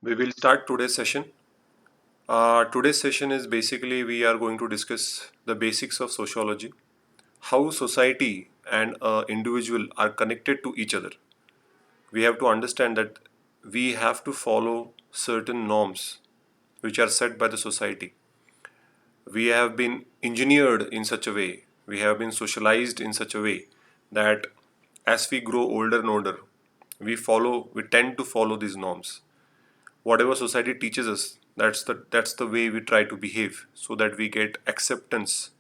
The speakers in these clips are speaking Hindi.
We will start today's session. Today's session is basically we are going to discuss the basics of sociology, how society and individual are connected to each other. We have to understand that we have to follow certain norms which are set by the society. We have been engineered in such a way, we have been socialized in such a way that as we grow older and older, we tend to follow these norms. Whatever society teaches us, that's the way we try to behave so that we get acceptance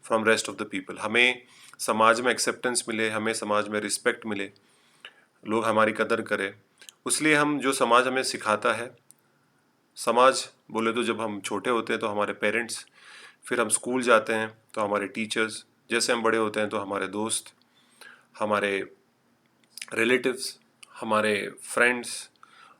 from rest of the people. हमें समाज में एक्सेप्टेंस मिले, हमें समाज में रिस्पेक्ट मिले, लोग हमारी कदर करें, उसलिए हम जो समाज हमें सिखाता है, समाज बोले तो जब हम छोटे होते हैं तो हमारे पेरेंट्स, फिर हम स्कूल जाते हैं तो हमारे टीचर्स, जैसे हम बड़े होते हैं तो हमारे दोस्त, हमारे रिलेटिव्स, हमारे फ्रेंड्स,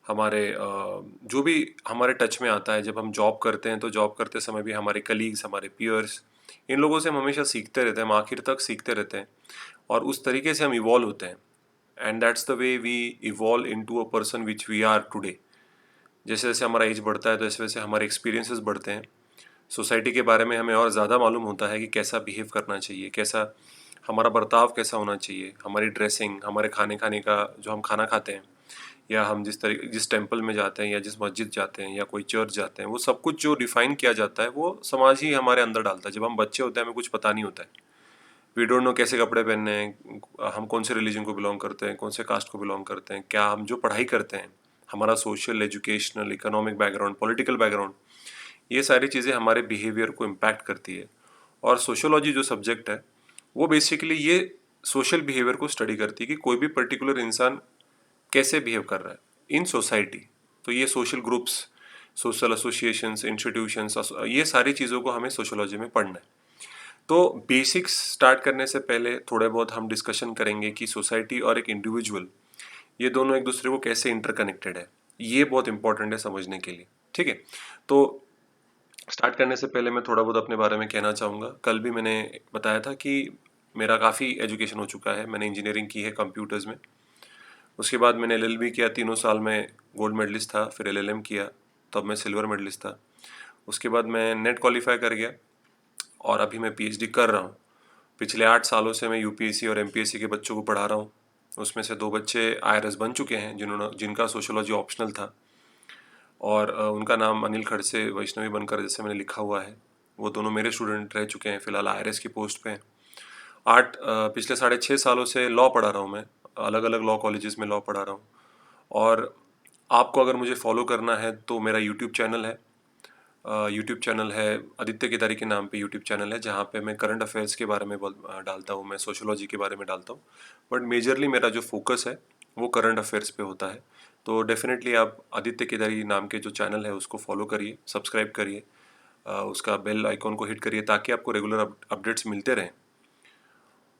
हमारे जो भी हमारे टच में आता है, जब हम जॉब करते हैं तो जॉब करते समय भी हमारे कलीग्स, हमारे पियर्स, इन लोगों से हम हमेशा सीखते रहते हैं, हम आखिर तक सीखते रहते हैं और उस तरीके से हम इवॉल्व होते हैं. And that's the way we evolve into a person which we are today. जैसे जैसे हमारा एज बढ़ता है तो वैसे वैसे हमारे एक्सपीरियंसेस बढ़ते हैं, सोसाइटी के बारे में हमें और ज़्यादा मालूम होता है कि कैसा बिहेव करना चाहिए, कैसा हमारा बर्ताव कैसा होना चाहिए, हमारी ड्रेसिंग, हमारे खाने खाने का जो हम खाना खाते हैं, या हम जिस टेम्पल में जाते हैं या जिस मस्जिद जाते हैं या कोई चर्च जाते हैं, वो सब कुछ जो डिफाइन किया जाता है वो समाज ही हमारे अंदर डालता है. जब हम बच्चे होते हैं हमें कुछ पता नहीं होता है, वी डोंट नो कैसे कपड़े पहनने हैं, हम कौन से रिलीजन को बिलोंग करते हैं, कौन से कास्ट को बिलोंग करते हैं, क्या हम जो पढ़ाई करते हैं, हमारा social, educational, economic background, political background, ये सारी चीज़ें हमारे बिहेवियर को इम्पैक्ट करती है. और सोशोलॉजी जो सब्जेक्ट है वो बेसिकली ये सोशल बिहेवियर को स्टडी करती है कि कोई भी पर्टिकुलर इंसान कैसे बिहेव कर रहा है इन सोसाइटी. तो ये social groups, social associations, institutions, ये सारी चीज़ों को हमें सोशोलॉजी में पढ़ना है. तो बेसिक्स स्टार्ट करने से पहले थोड़े बहुत हम डिस्कशन करेंगे कि सोसाइटी और एक इंडिविजुअल, ये दोनों एक दूसरे को कैसे इंटरकनेक्टेड है. ये बहुत इंपॉर्टेंट है समझने के लिए. ठीक है, तो स्टार्ट करने से पहले मैं थोड़ा बहुत अपने बारे में कहना चाहूँगा. कल भी मैंने बताया था कि मेरा काफ़ी एजुकेशन हो चुका है. मैंने इंजीनियरिंग की है कंप्यूटर्स में, उसके बाद मैंने एलएलबी किया, 3 साल में गोल्ड मेडलिस्ट था, फिर एलएलएम किया, तब मैं सिल्वर मेडलिस्ट था. उसके बाद मैं नेट क्वालिफाई कर गया और अभी मैं पीएचडी कर रहा हूँ. पिछले 8 सालों से मैं यूपीएससी और एमपीएससी के बच्चों को पढ़ा रहा हूँ. उसमें से 2 बच्चे आईआरएस बन चुके हैं जिनका सोशोलॉजी ऑप्शनल था, और उनका नाम अनिल खड़से, वैष्णवी बनकर, जैसे मैंने लिखा हुआ है. वो दोनों मेरे स्टूडेंट रह चुके हैं, फिलहाल आईआरएस की पोस्ट पे हैं. पिछले 6.5 सालों से लॉ पढ़ा रहा हूँ मैं, अलग अलग लॉ कॉलेजेस में लॉ पढ़ा रहा हूँ. और आपको अगर मुझे फॉलो करना है तो मेरा यूट्यूब चैनल है. यूट्यूब चैनल है आदित्य केदारी के नाम पे यूट्यूब चैनल है, जहाँ पे मैं करंट अफेयर्स के बारे में डालता हूँ, मैं सोशोलॉजी के बारे में डालता हूँ, बट मेजरली मेरा जो फोकस है वो करंट अफेयर्स पे होता है. तो डेफिनेटली आप आदित्य केदारी नाम के जो चैनल है उसको फॉलो करिए, सब्सक्राइब करिए, उसका बेल आइकॉन को हिट करिए ताकि आपको रेगुलर अपडेट्स मिलते रहें.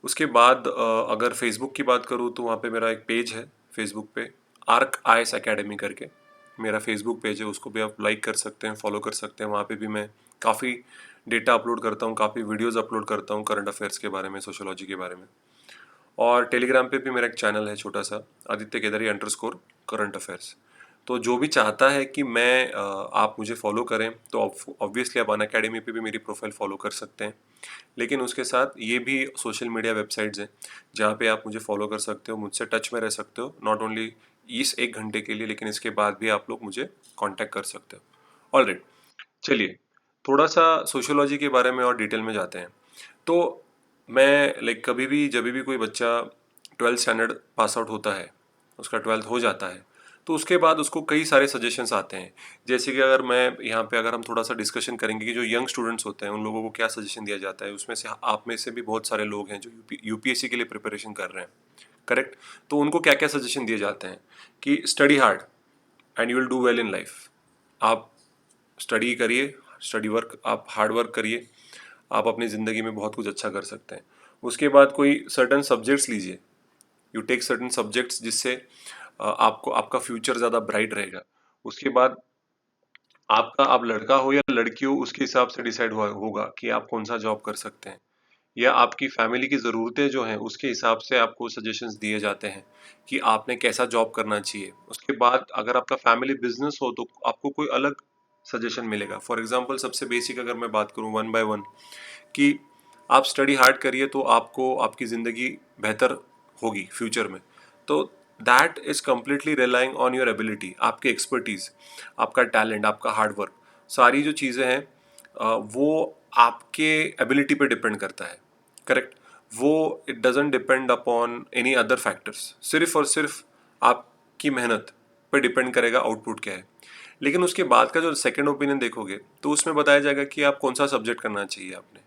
उसके बाद अगर फेसबुक की बात करूँ तो वहाँ पे मेरा एक पेज है फेसबुक पे, आर्क आईएएस एकेडमी करके मेरा फेसबुक पेज है, उसको भी आप लाइक कर सकते हैं, फॉलो कर सकते हैं. वहाँ पे भी मैं काफ़ी डेटा अपलोड करता हूँ, काफ़ी वीडियोज़ अपलोड करता हूँ करंट अफेयर्स के बारे में, सोशोलॉजी के बारे में. और टेलीग्राम पे भी मेरा एक चैनल है छोटा सा, Aditya Kedari underscore current affairs. तो जो भी चाहता है कि आप मुझे फॉलो करें तो ऑब्वियसली आप अन अकेडमी पे भी मेरी प्रोफाइल फॉलो कर सकते हैं. लेकिन उसके साथ ये भी सोशल मीडिया वेबसाइट्स हैं जहाँ पे आप मुझे फॉलो कर सकते हो, मुझसे टच में रह सकते हो, नॉट ओनली इस 1 घंटे के लिए, लेकिन इसके बाद भी आप लोग मुझे कांटेक्ट कर सकते हो. ऑलराइट, चलिए थोड़ा सा सोशियोलॉजी के बारे में और डिटेल में जाते हैं. तो मैं लाइक कभी भी जब भी कोई बच्चा 12th स्टैंडर्ड पास आउट होता है, उसका 12th हो जाता है, तो उसके बाद उसको कई सारे सजेशंस आते हैं. जैसे कि अगर मैं यहाँ पे अगर हम थोड़ा सा डिस्कशन करेंगे कि जो यंग स्टूडेंट्स होते हैं उन लोगों को क्या सजेशन दिया जाता है, उसमें से आप में से भी बहुत सारे लोग हैं जो यूपीएससी के लिए प्रिपरेशन कर रहे हैं, करेक्ट. तो उनको क्या क्या सजेशन दिए जाते हैं कि study hard and you will do well in life. आप स्टडी करिए, स्टडी वर्क, आप हार्ड वर्क करिए, आप अपनी ज़िंदगी में बहुत कुछ अच्छा कर सकते हैं. उसके बाद कोई सर्टन सब्जेक्ट्स लीजिए, यू टेक सर्टन सब्जेक्ट्स जिससे आपको आपका फ्यूचर ज़्यादा ब्राइट रहेगा. उसके बाद आप लड़का हो या लड़की हो उसके हिसाब से डिसाइड होगा कि आप कौन सा जॉब कर सकते हैं, या आपकी फैमिली की ज़रूरतें जो हैं उसके हिसाब से आपको सजेशंस दिए जाते हैं कि आपने कैसा जॉब करना चाहिए। उसके बाद अगर आपका फैमिली बिजनेस हो तो आपको कोई अलग सजेशन मिलेगा। फॉर एग्जांपल सबसे बेसिक अगर मैं बात करूं वन बाय वन कि आप स्टडी हार्ड करिए तो आपको आपकी ज़िंदगी बेहतर होगी फ्यूचर में। तो that is completely relying on your ability, आपकी एक्सपर्टीज़, आपका टैलेंट, आपका हार्ड वर्क, सारी जो चीज़ें हैं वो आपके एबिलिटी पे डिपेंड करता है। करेक्ट। वो it doesn't depend upon any other factors, सिर्फ और सिर्फ आपकी मेहनत पे डिपेंड करेगा आउटपुट क्या है। लेकिन उसके बाद का जो सेकंड ओपिनियन देखोगे तो उसमें बताया जाएगा कि आप कौन सा सब्जेक्ट करना चाहिए आपने,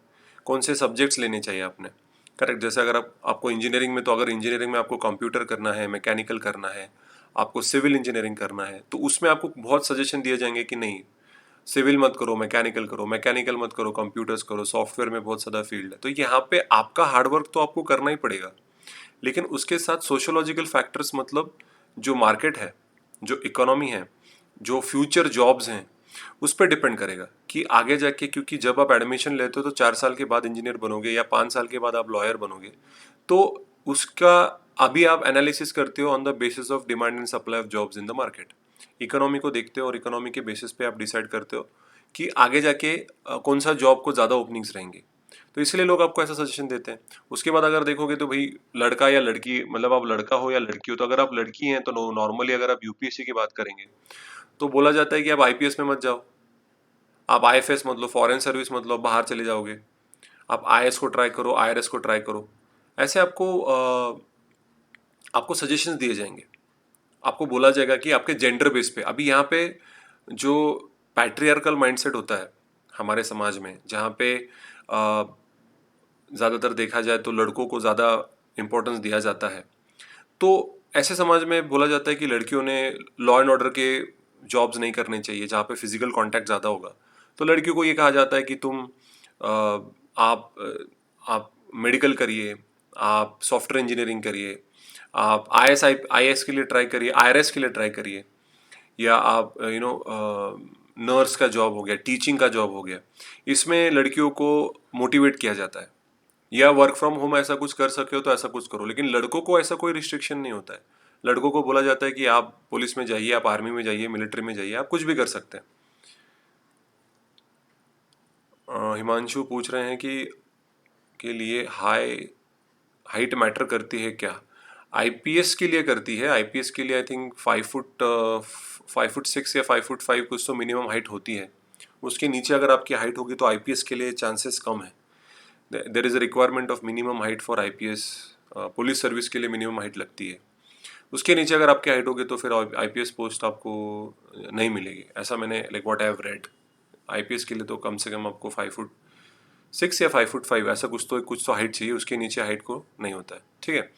कौन से सब्जेक्ट्स लेने चाहिए आपने। करेक्ट। जैसे अगर आपको इंजीनियरिंग में, तो अगर इंजीनियरिंग में आपको कंप्यूटर करना है, मैकेनिकल करना है, आपको सिविल इंजीनियरिंग करना है, तो उसमें आपको बहुत सजेशन दिए जाएंगे कि नहीं, सिविल मत करो, मैकेनिकल करो, मैकेनिकल मत करो, कंप्यूटर्स करो, सॉफ्टवेयर में बहुत ज़्यादा फील्ड है। तो यहाँ पे आपका हार्डवर्क तो आपको करना ही पड़ेगा, लेकिन उसके साथ सोशोलॉजिकल फैक्टर्स, मतलब जो मार्केट है, जो इकोनॉमी है, जो फ्यूचर जॉब्स हैं, उस पर डिपेंड करेगा कि आगे जाके, क्योंकि जब आप एडमिशन लेते हो तो 4 साल के बाद इंजीनियर बनोगे या 5 साल के बाद आप लॉयर बनोगे। तो उसका अभी आप एनालिसिस करते हो on the basis of demand and supply of jobs in the market. Economy को देखते हो और इकोनॉमी के बेसिस पे आप डिसाइड करते हो कि आगे जाके कौन सा जॉब को ज़्यादा ओपनिंग्स रहेंगी। तो इसलिए लोग आपको ऐसा सजेशन देते हैं। उसके बाद अगर देखोगे तो भाई, लड़का या लड़की, मतलब आप लड़का हो या लड़की हो, तो अगर आप लड़की हैं तो नॉर्मली अगर आप यूपीएससी की बात करेंगे तो बोला जाता है कि आप आईपीएस में मत जाओ, आप आईएफएस मत लो, फॉरेन सर्विस मत लो, बाहर चले जाओगे। आप आईएएस को ट्राई करो, आईआरएस को ट्राई करो। ऐसे आपको सजेशंस दिए जाएंगे। आपको बोला जाएगा कि आपके जेंडर बेस पे, अभी यहाँ पे जो पैट्रियार्कल माइंडसेट होता है हमारे समाज में, जहाँ पे ज़्यादातर देखा जाए तो लड़कों को ज़्यादा इम्पोर्टेंस दिया जाता है, तो ऐसे समाज में बोला जाता है कि लड़कियों ने लॉ एंड ऑर्डर के जॉब्स नहीं करने चाहिए जहाँ पे फिजिकल कांटेक्ट ज़्यादा होगा। तो लड़कियों को ये कहा जाता है कि तुम आप मेडिकल करिए, आप सॉफ्टवेयर इंजीनियरिंग करिए, आप आईएएस के लिए ट्राई करिए, आईआरएस के लिए ट्राई करिए, या आप नर्स का जॉब हो गया, टीचिंग का जॉब हो गया। इसमें लड़कियों को मोटिवेट किया जाता है, या वर्क फ्रॉम होम ऐसा कुछ कर सके हो तो ऐसा कुछ करो। लेकिन लड़कों को ऐसा कोई रिस्ट्रिक्शन नहीं होता है। लड़कों को बोला जाता है कि आप पुलिस में जाइए, आप आर्मी में जाइए, मिलिट्री में जाइए, आप कुछ भी कर सकते हैं। हिमांशु पूछ रहे हैं कि के लिए हाइट मैटर करती है क्या? आईपीएस के लिए करती है। आईपीएस के लिए आई थिंक 5 फुट 6 या 5 फुट 5 कुछ तो मिनिमम हाइट होती है। उसके नीचे अगर आपकी हाइट होगी तो आईपीएस के लिए चांसेस कम है। There is a requirement of minimum height for IPS. Police service के लिए मिनिमम हाइट लगती है। उसके नीचे अगर आपकी हाइट होगी तो फिर आईपीएस पोस्ट आपको नहीं मिलेगी, ऐसा मैंने like what I have read. IPS के लिए तो कम से कम आपको 5 फुट 6 या 5 फुट 5 ऐसा कुछ तो हाइट चाहिए, उसके नीचे हाइट को नहीं होता है। ठीक है।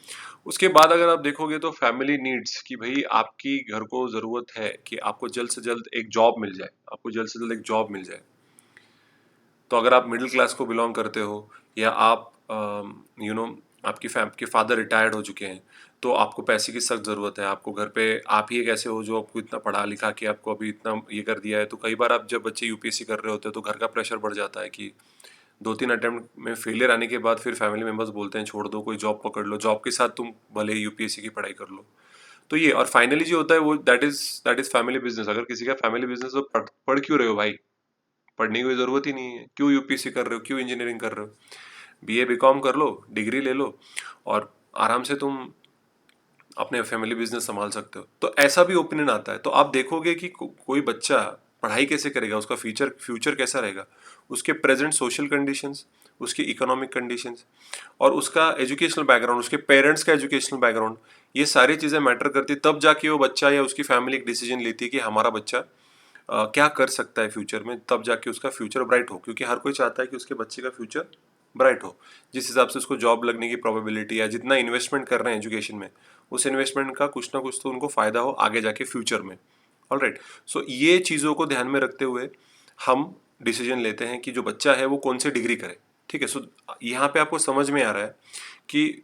उसके बाद अगर आप देखोगे तो फैमिली नीड्स, कि भाई आपकी घर को ज़रूरत है कि आपको जल्द से जल्द एक जॉब मिल जाए, आपको जल्द से जल्द एक जॉब मिल जाए। तो अगर आप मिडिल क्लास को बिलोंग करते हो, या आप आपके फादर रिटायर्ड हो चुके हैं, तो आपको पैसे की सख्त ज़रूरत है। आपको घर पे आप ही एक ऐसे हो जो आपको इतना पढ़ा लिखा के आपको अभी इतना ये कर दिया है। तो कई बार आप जब बच्चे यूपीएससी कर रहे होते हैं तो घर का प्रेशर बढ़ जाता है कि 2-3 अटेम्प्ट में फेलियर आने के बाद फिर फैमिली मेम्बर्स बोलते हैं छोड़ दो, कोई जॉब पकड़ लो, जॉब के साथ तुम भले यूपीएससी की पढ़ाई कर लो। तो ये, और फाइनली जो होता है वो दैट इज फैमिली बिजनेस। अगर किसी का फैमिली बिजनेस, तो पढ़ क्यों रहे हो भाई? पढ़ने की कोई ज़रूरत ही नहीं है। क्यों यूपीएससी कर रहे हो, क्यों इंजीनियरिंग कर रहे हो? बीए बीकॉम कर लो, डिग्री ले लो, और आराम से तुम अपने फैमिली बिजनेस संभाल सकते हो। तो ऐसा भी ओपिनियन आता है। तो आप देखोगे कि कोई बच्चा पढ़ाई कैसे करेगा, उसका फ्यूचर कैसा रहेगा, उसके प्रेजेंट सोशल कंडीशंस, उसकी इकोनॉमिक कंडीशंस, और उसका एजुकेशनल बैकग्राउंड, उसके पेरेंट्स का एजुकेशनल बैकग्राउंड, ये सारी चीज़ें मैटर करती, तब जाके वो बच्चा या उसकी फैमिली एक डिसीजन लेती है कि हमारा बच्चा क्या कर सकता है फ्यूचर में, तब जाके उसका फ्यूचर ब्राइट हो। क्योंकि हर कोई चाहता है कि उसके बच्चे का फ्यूचर ब्राइट हो। जिस हिसाब से उसको जॉब लगने की प्रोबेबिलिटी, या जितना इन्वेस्टमेंट कर रहे हैं एजुकेशन में, उस इन्वेस्टमेंट का कुछ ना कुछ तो उनको फ़ायदा हो आगे जाके फ्यूचर में। ऑलराइट। सो ये चीज़ों को ध्यान में रखते हुए हम डिसीजन लेते हैं कि जो बच्चा है वो कौन सी डिग्री करे। ठीक है। सो यहाँ पे आपको समझ में आ रहा है कि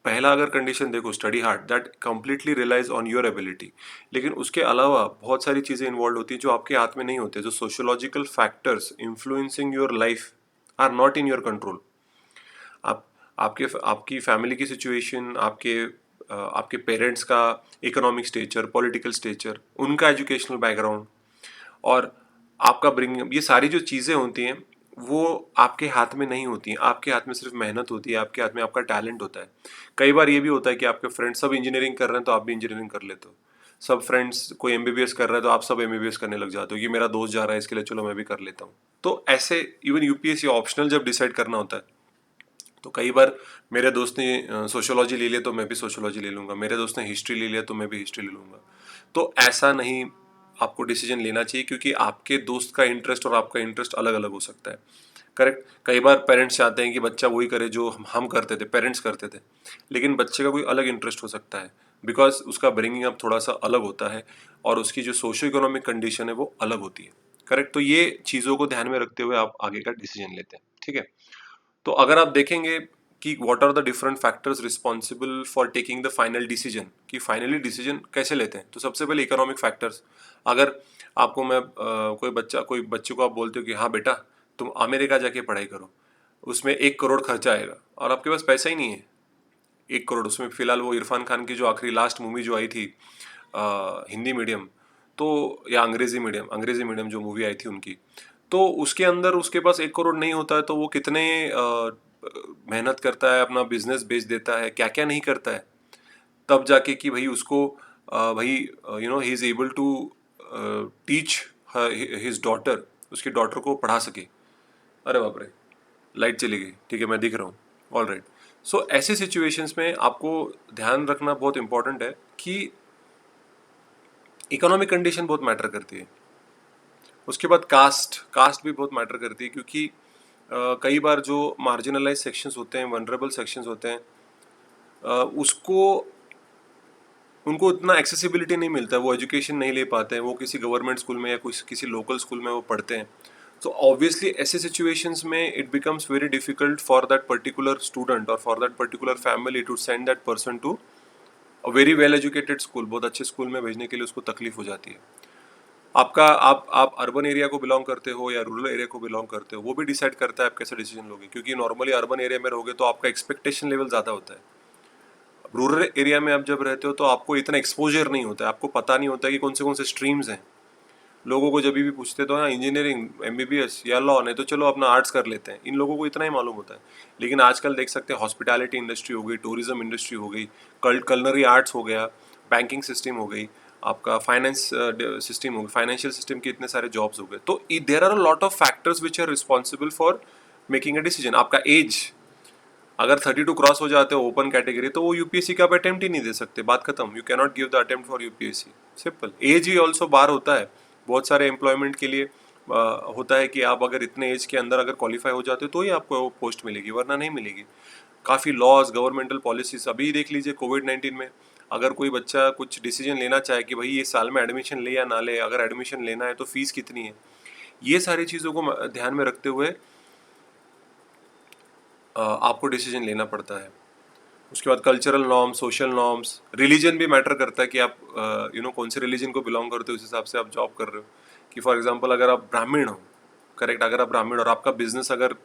पहला अगर कंडीशन देखो, study hard, that completely relies on your ability. लेकिन उसके अलावा बहुत सारी चीज़ें इन्वॉल्व होती है जो आपके हाथ में नहीं होते। जो sociological factors influencing your life are not in your control. आप आपके आपकी फैमिली की सिचुएशन, आपके पेरेंट्स का इकोनॉमिक स्टेचर, पॉलिटिकल स्टेचर, उनका एजुकेशनल बैकग्राउंड और आपका ब्रिंग, ये सारी जो चीज़ें होती हैं वो आपके हाथ में नहीं होती हैं। आपके हाथ में सिर्फ मेहनत होती है, आपके हाथ में आपका टैलेंट होता है। कई बार ये भी होता है कि आपके फ्रेंड्स सब इंजीनियरिंग कर रहे हैं तो आप भी इंजीनियरिंग कर लेते हो। सब फ्रेंड्स कोई एमबीबीएस कर रहा है तो आप सब एमबीबीएस करने लग जाते हो कि मेरा दोस्त जा रहा है इसके लिए चलो मैं भी कर लेता हूँ। तो ऐसे इवन यूपीएससी ऑप्शनल जब डिसाइड करना होता है तो कई बार मेरे दोस्त ने सोशियोलॉजी ले लिया तो मैं भी सोशियोलॉजी ले लूँगा, मेरे दोस्त ने हिस्ट्री ले लिया तो मैं भी हिस्ट्री ले लूँगा। तो ऐसा नहीं आपको डिसीजन लेना चाहिए, क्योंकि आपके दोस्त का इंटरेस्ट और आपका इंटरेस्ट अलग अलग हो सकता है। करेक्ट। कई बार पेरेंट्स चाहते हैं कि बच्चा वही करे जो हम करते थे, पेरेंट्स करते थे, लेकिन बच्चे का कोई अलग इंटरेस्ट हो सकता है बिकॉज उसका ब्रिंगिंग अप थोड़ा सा अलग होता है और उसकी जो सोशो इकोनॉमिक कंडीशन है वो अलग होती है। करेक्ट। तो ये चीज़ों को ध्यान में रखते हुए आप आगे का डिसीजन लेते हैं। ठीक है। तो अगर आप देखेंगे कि what are the different factors responsible for taking the final decision, कि फाइनली डिसीजन कैसे लेते हैं, तो सबसे पहले इकोनॉमिक फैक्टर्स। अगर आपको कोई बच्चे को आप बोलते हो कि हाँ बेटा तुम अमेरिका जाके पढ़ाई करो, उसमें 1 करोड़ खर्चा आएगा और आपके पास पैसा ही नहीं है 1 करोड़। उसमें फिलहाल वो इरफान खान की जो आखिरी लास्ट मूवी जो आई थी हिंदी मीडियम, तो या अंग्रेजी मीडियम जो मूवी आई थी उनकी, तो उसके अंदर उसके पास 1 करोड़ नहीं होता है तो वो कितने मेहनत करता है, अपना बिजनेस बेच देता है, क्या क्या नहीं करता है, तब जाके कि भाई उसको भाई ही is able to teach his daughter, उसकी डॉटर को पढ़ा सके। अरे बाप रे, लाइट चली गई। ठीक है, मैं दिख रहा हूँ। All right. सो ऐसे सिचुएशंस में आपको ध्यान रखना बहुत इंपॉर्टेंट है कि इकोनॉमिक कंडीशन बहुत मैटर करती है। उसके बाद कास्ट भी बहुत मैटर करती है, क्योंकि कई बार जो मार्जिनलाइज सेक्शंस होते हैं, वनरेबल सेक्शंस होते हैं, उसको उनको उतना एक्सेसिबिलिटी नहीं मिलता है, वो एजुकेशन नहीं ले पाते हैं, वो किसी गवर्नमेंट स्कूल में या किसी लोकल स्कूल में वो पढ़ते हैं। तो ऑब्वियसली ऐसे सिचुएशंस में it becomes very difficult for that particular student और for that particular family to send that person to a very well educated school. बहुत अच्छे स्कूल में भेजने के लिए उसको तकलीफ हो जाती है। आप अर्बन एरिया को बिलोंग करते हो या रूरल एरिया को बिलोंग करते हो, वो भी डिसाइड करता है आप कैसे डिसीजन लोगे, क्योंकि नॉर्मली अर्बन एरिया में रहोगे तो आपका एक्सपेक्टेशन लेवल ज़्यादा होता है। रूरल एरिया में आप जब रहते हो तो आपको इतना एक्सपोजर नहीं होता है, आपको पता नहीं होता है कि कौन से स्ट्रीम्स हैं। लोगों को जब भी पूछते तो हाँ इंजीनियरिंग, एमबीबीएस या लॉ, नहीं तो चलो अपना आर्ट्स कर लेते हैं, इन लोगों को इतना ही मालूम होता है। लेकिन आजकल देख सकते हैं हॉस्पिटैलिटी इंडस्ट्री हो गई, टूरिज्म इंडस्ट्री हो गई, कलनरी आर्ट्स हो गया, बैंकिंग सिस्टम हो गई, आपका फाइनेंस सिस्टम हो गया, फाइनेंशियल सिस्टम के इतने सारे जॉब्स हो गए। तो there are a lot of factors which are responsible for making a decision. आपका एज, अगर 32 क्रॉस हो जाते हो ओपन कैटेगरी तो वो यूपीएससी का आप अटेम्प्ट ही नहीं दे सकते, बात खत्म। You can not give the attempt for UPSC. Simple. As he also बार होता है बहुत सारे एम्प्लॉयमेंट के लिए। होता है कि आप अगर इतने एज के अंदर अगर क्वालिफाई हो जाते हो तो ही आपको वो पोस्ट मिलेगी, वरना नहीं मिलेगी। काफ़ी लॉज, गवर्नमेंटल पॉलिसीज, अभी देख लीजिए कोविड-19 में अगर कोई बच्चा कुछ डिसीजन लेना चाहे कि भाई ये साल में एडमिशन ले या ना ले, अगर एडमिशन लेना है तो फीस कितनी है, ये सारी चीज़ों को ध्यान में रखते हुए आपको डिसीजन लेना पड़ता है। उसके बाद cultural norms, social norms, religion भी मैटर करता है कि आप कौन से रिलीजन को बिलोंग करते हो, उस हिसाब से आप जॉब कर रहे हो। कि फॉर एग्जांपल अगर आप ब्राह्मण हो, करेक्ट, अगर आप ब्राह्मण और आपका बिजनेस अगर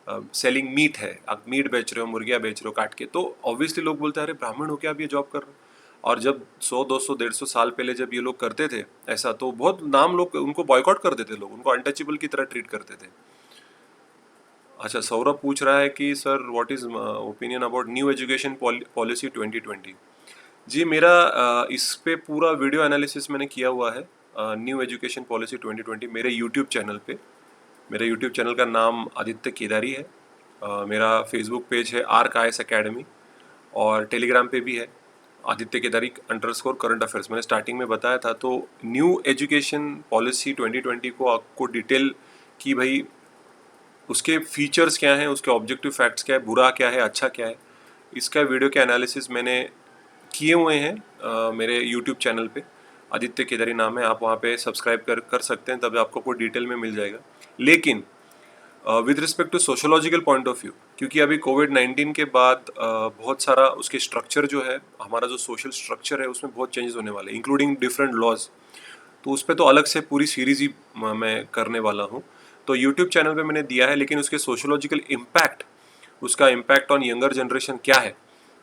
सेलिंग मीट है, आप मीट बेच रहे हो, मुर्गियाँ बेच रहे हो काट के, तो ऑब्वियसली लोग बोलते हैं अरे ब्राह्मण हो क्या आप ये जॉब कर रहे हो। और जब 100, 200, 150 साल पहले जब ये लोग करते थे ऐसा, तो बहुत नाम लोग उनको बॉयकॉट कर देते, लोग उनको अनटचेबल की तरह ट्रीट करते थे। अच्छा, सौरभ पूछ रहा है कि sir what is opinion about new education policy 2020। जी, मेरा इस पे पूरा वीडियो एनालिसिस मैंने किया हुआ है, न्यू एजुकेशन पॉलिसी 2020, मेरे यूट्यूब चैनल पे। मेरे यूट्यूब चैनल का नाम आदित्य केदारी है। मेरा फेसबुक पेज है आर्क आईएएस अकेडमी, और टेलीग्राम पे भी है आदित्य केदारी _ करंट अफेयर्स। मैंने स्टार्टिंग में बताया था। तो न्यू एजुकेशन पॉलिसी 2020 को आपको डिटेल कि भाई उसके फीचर्स क्या हैं, उसके ऑब्जेक्टिव फैक्ट्स क्या है, बुरा क्या है, अच्छा क्या है, इसका वीडियो के एनालिसिस मैंने किए हुए हैं मेरे यूट्यूब चैनल पे। आदित्य केदारी नाम है, आप वहाँ पे सब्सक्राइब कर सकते हैं, तब आपको कोई डिटेल में मिल जाएगा। लेकिन with respect to sociological point of view, क्योंकि अभी कोविड-19 के बाद बहुत सारा उसके स्ट्रक्चर जो है, हमारा जो सोशल स्ट्रक्चर है उसमें बहुत चेंजेस होने वाले हैं, इंक्लूडिंग डिफरेंट लॉज। तो उस पर तो अलग से पूरी सीरीज ही मैं करने वाला हूँ। तो यूट्यूब चैनल पे मैंने दिया है, लेकिन उसके सोशोलॉजिकल इम्पैक्ट, उसका इम्पैक्ट ऑन यंगर जनरेशन क्या है,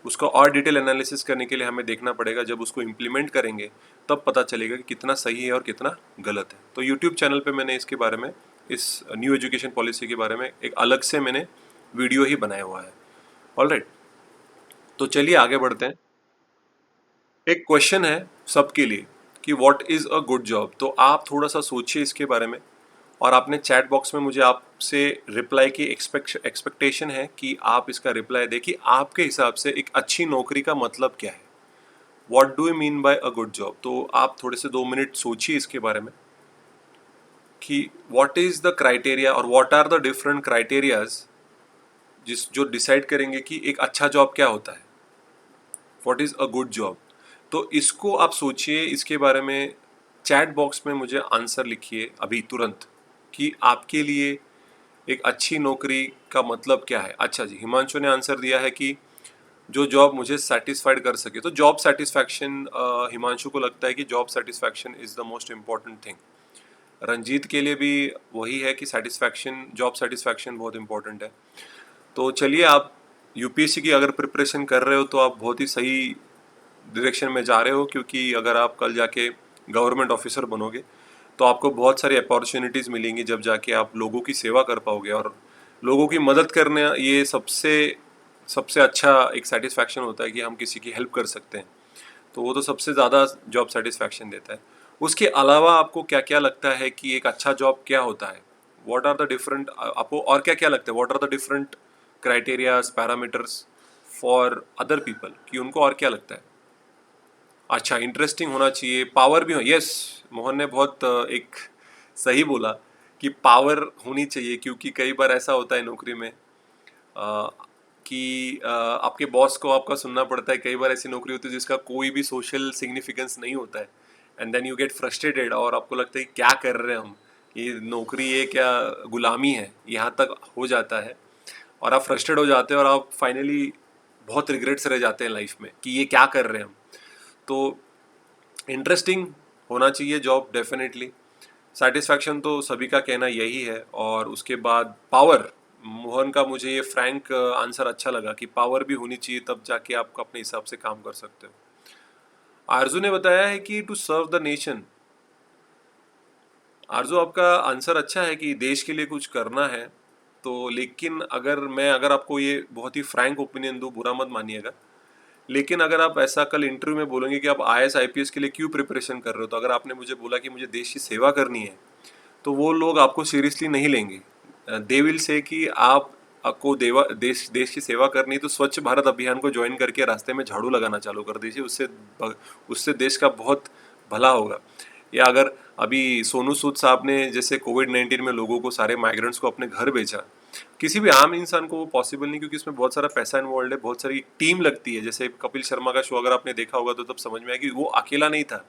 उसका और डिटेल एनालिसिस करने के लिए हमें देखना पड़ेगा। जब उसको इम्प्लीमेंट करेंगे तब पता चलेगा कि कितना सही है और कितना गलत है। तो यूट्यूब चैनल पे मैंने इसके बारे में, इस न्यू एजुकेशन पॉलिसी के बारे में एक अलग से मैंने वीडियो ही बनाया हुआ है। ऑलराइट, तो चलिए आगे बढ़ते हैं। एक क्वेश्चन है सबके लिए कि what is a good job. तो आप थोड़ा सा सोचिए इसके बारे में, और आपने चैट बॉक्स में मुझे आपसे रिप्लाई की एक्सपेक्टेशन है कि आप इसका रिप्लाई दें कि आपके हिसाब से एक अच्छी नौकरी का मतलब क्या है। What do you mean by a good job. तो आप थोड़े से 2 मिनट सोचिए इसके बारे में कि व्हाट इज़ द क्राइटेरिया और what are the different criterias जो डिसाइड करेंगे कि एक अच्छा जॉब क्या होता है, what is a good job. तो इसको आप सोचिए, इसके बारे में चैट बॉक्स में मुझे आंसर लिखिए अभी तुरंत कि आपके लिए एक अच्छी नौकरी का मतलब क्या है। अच्छा जी, हिमांशु ने आंसर दिया है कि जो जॉब मुझे सेटिस्फाइड कर सके। तो जॉब सेटिस्फैक्शन, हिमांशु को लगता है कि job satisfaction is the most important thing. Ranjit के लिए भी वही है कि सेटिस्फैक्शन, जॉब सेटिस्फैक्शन बहुत इंपॉर्टेंट है। तो चलिए, आप यूपीएससी की अगर प्रिपरेशन कर रहे हो तो आप बहुत ही सही डायरेक्शन में जा रहे हो, क्योंकि अगर आप कल जाके गवर्नमेंट ऑफिसर बनोगे तो आपको बहुत सारी अपॉर्चुनिटीज़ मिलेंगी, जब जाके आप लोगों की सेवा कर पाओगे। और लोगों की मदद करना ये सबसे सबसे अच्छा एक सेटिस्फैक्शन होता है कि हम किसी की हेल्प कर सकते हैं। तो वो तो सबसे ज़्यादा जॉब सेटिस्फैक्शन देता है। उसके अलावा आपको क्या क्या लगता है कि एक अच्छा जॉब क्या होता है। व्हाट आर द डिफरेंट, आपको और क्या क्या लगता है, what are the different criterias, parameters for other people, कि उनको और क्या लगता है। अच्छा, इंटरेस्टिंग होना चाहिए, पावर भी हो। यस, मोहन ने बहुत एक सही बोला कि पावर होनी चाहिए, क्योंकि कई बार ऐसा होता है नौकरी में कि आपके बॉस को आपका सुनना पड़ता है। कई बार ऐसी नौकरी होती है जिसका कोई भी सोशल सिग्निफिकेंस नहीं होता है, and then you get frustrated और आपको लगता है कि क्या कर रहे हैं हम, ये नौकरी है क्या गुलामी है, यहाँ तक हो जाता है। और आप फ्रस्ट्रेट हो जाते हैं और आप फाइनली बहुत रिग्रेट्स रह जाते हैं लाइफ में कि ये क्या कर रहे हैं हम। तो इंटरेस्टिंग होना चाहिए जॉब, डेफिनेटली। सेटिस्फैक्शन तो सभी का कहना यही है। और उसके बाद पावर, मोहन का मुझे ये फ्रैंक आंसर अच्छा लगा कि पावर भी होनी चाहिए, तब जाके आप अपने हिसाब से काम कर सकते हो। आरजू ने बताया है कि टू सर्व द नेशन। आरजू, आपका आंसर अच्छा है कि देश के लिए कुछ करना है। तो लेकिन अगर आपको ये बहुत ही फ्रैंक ओपिनियन दूँ, बुरा मत मानिएगा, लेकिन अगर आप ऐसा कल इंटरव्यू में बोलेंगे कि आप आईएएस आईपीएस के लिए क्यों प्रिपरेशन कर रहे हो, तो अगर आपने मुझे बोला कि मुझे देश की सेवा करनी है, तो वो लोग आपको सीरियसली नहीं लेंगे। दे विल से कि आप आपको देश देश की सेवा करनी है तो स्वच्छ भारत अभियान को ज्वाइन करके रास्ते में झाड़ू लगाना चालू कर दीजिए, उससे देश का बहुत भला होगा। या अगर अभी सोनू सूद साहब ने जैसे कोविड-19 में लोगों को, सारे माइग्रेंट्स को अपने घर भेजा, किसी भी आम इंसान को वो पॉसिबल नहीं, क्योंकि इसमें बहुत सारा पैसा इन्वॉल्व है, बहुत सारी टीम लगती है। जैसे कपिल शर्मा का शो अगर आपने देखा होगा तो तब समझ में आया कि वो अकेला नहीं था,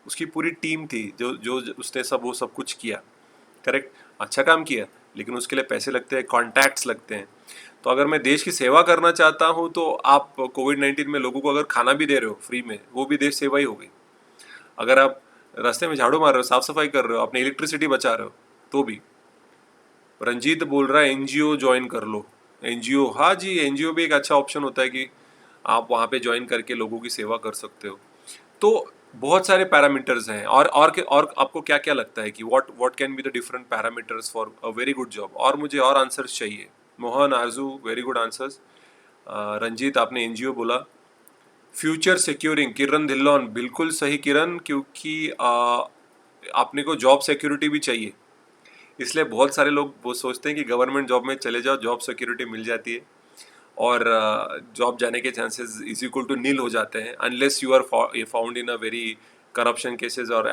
उसकी पूरी टीम थी जो जो उसने वो सब कुछ किया। करेक्ट, अच्छा काम किया, लेकिन उसके लिए पैसे लगते हैं, कॉन्टैक्ट्स लगते हैं। तो अगर मैं देश की सेवा करना चाहता हूँ तो आप कोविड-19 में लोगों को अगर खाना भी दे रहे हो फ्री में, वो भी देश सेवा ही हो गई। अगर आप रास्ते में झाड़ू मार रहे हो, साफ सफाई कर रहे हो, अपनी इलेक्ट्रिसिटी बचा रहे हो, तो भी। रंजीत बोल रहा है एनजीओ ज्वाइन कर लो। एनजीओ, हाँ जी, एनजीओ भी एक अच्छा ऑप्शन होता है कि आप वहाँ पे ज्वाइन करके लोगों की सेवा कर सकते हो। तो बहुत सारे पैरामीटर्स हैं। और आपको क्या क्या लगता है कि what can be the different parameters for a very good job. और मुझे और आंसर्स चाहिए। मोहन, आरजू, वेरी गुड आंसर्स। रंजीत, आपने एनजीओ बोला। फ्यूचर सिक्योरिंग, किरण धिल्लोन, बिल्कुल सही किरण, क्योंकि आपने को जॉब सिक्योरिटी भी चाहिए। इसलिए बहुत सारे लोग वो सोचते हैं कि गवर्नमेंट जॉब में चले जाओ, जॉब सिक्योरिटी मिल जाती है, और जॉब जाने के chances is equal to nil हो जाते हैं, unless you are found in a very corruption cases और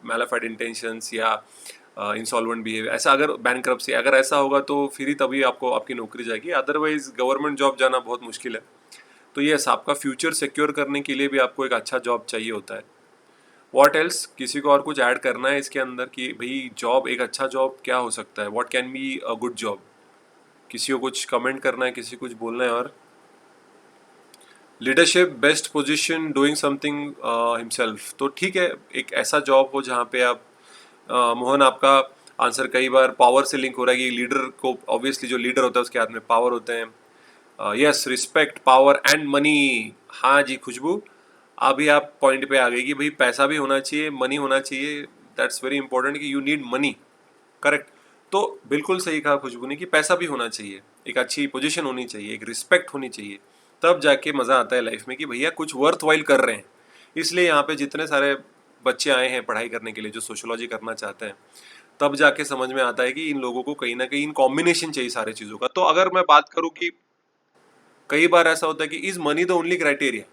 मैलिफाइड इंटेंशंस या इंसॉल्वेंट बिहेवियर। ऐसा अगर बैंक्रप्सी अगर ऐसा होगा तो फिर ही तभी आपको आपकी नौकरी जाएगी, अदरवाइज गवर्नमेंट जॉब जाना बहुत मुश्किल है। तो यस, आपका फ्यूचर सिक्योर करने के लिए भी आपको एक अच्छा जॉब चाहिए होता है। व्हाट एल्स, किसी को और कुछ ऐड करना है इसके अंदर कि भाई जॉब, एक अच्छा जॉब क्या हो सकता है, what can be a good job. किसी को कुछ कमेंट करना है, किसी को कुछ बोलना है। और leadership, best position, doing something himself. तो ठीक है, एक ऐसा जॉब हो जहाँ पे आप मोहन, आपका आंसर कई बार पावर से लिंक हो रहा है कि लीडर को, ऑब्वियसली जो लीडर होता है उसके हाथ में पावर होते हैं। Yes, respect, power and money. हाँ जी खुशबू, अभी आप पॉइंट पे आ गई कि भाई पैसा भी होना चाहिए, मनी होना चाहिए। दैट्स वेरी इंपॉर्टेंट कि यू नीड मनी। करेक्ट। तो बिल्कुल सही कहा खुशबू ने कि पैसा भी होना चाहिए, एक अच्छी पोजीशन होनी चाहिए, एक रिस्पेक्ट होनी चाहिए, तब जाके मज़ा आता है लाइफ में कि भैया कुछ वर्थ वाइल कर रहे हैं। इसलिए यहाँ पे जितने सारे बच्चे आए हैं पढ़ाई करने के लिए जो सोशोलॉजी करना चाहते हैं, तब जाके समझ में आता है कि इन लोगों को कहीं ना कहीं इन कॉम्बिनेशन चाहिए सारे चीज़ों का। तो अगर मैं बात करूँ कि कई बार ऐसा होता है कि is money the only criteria,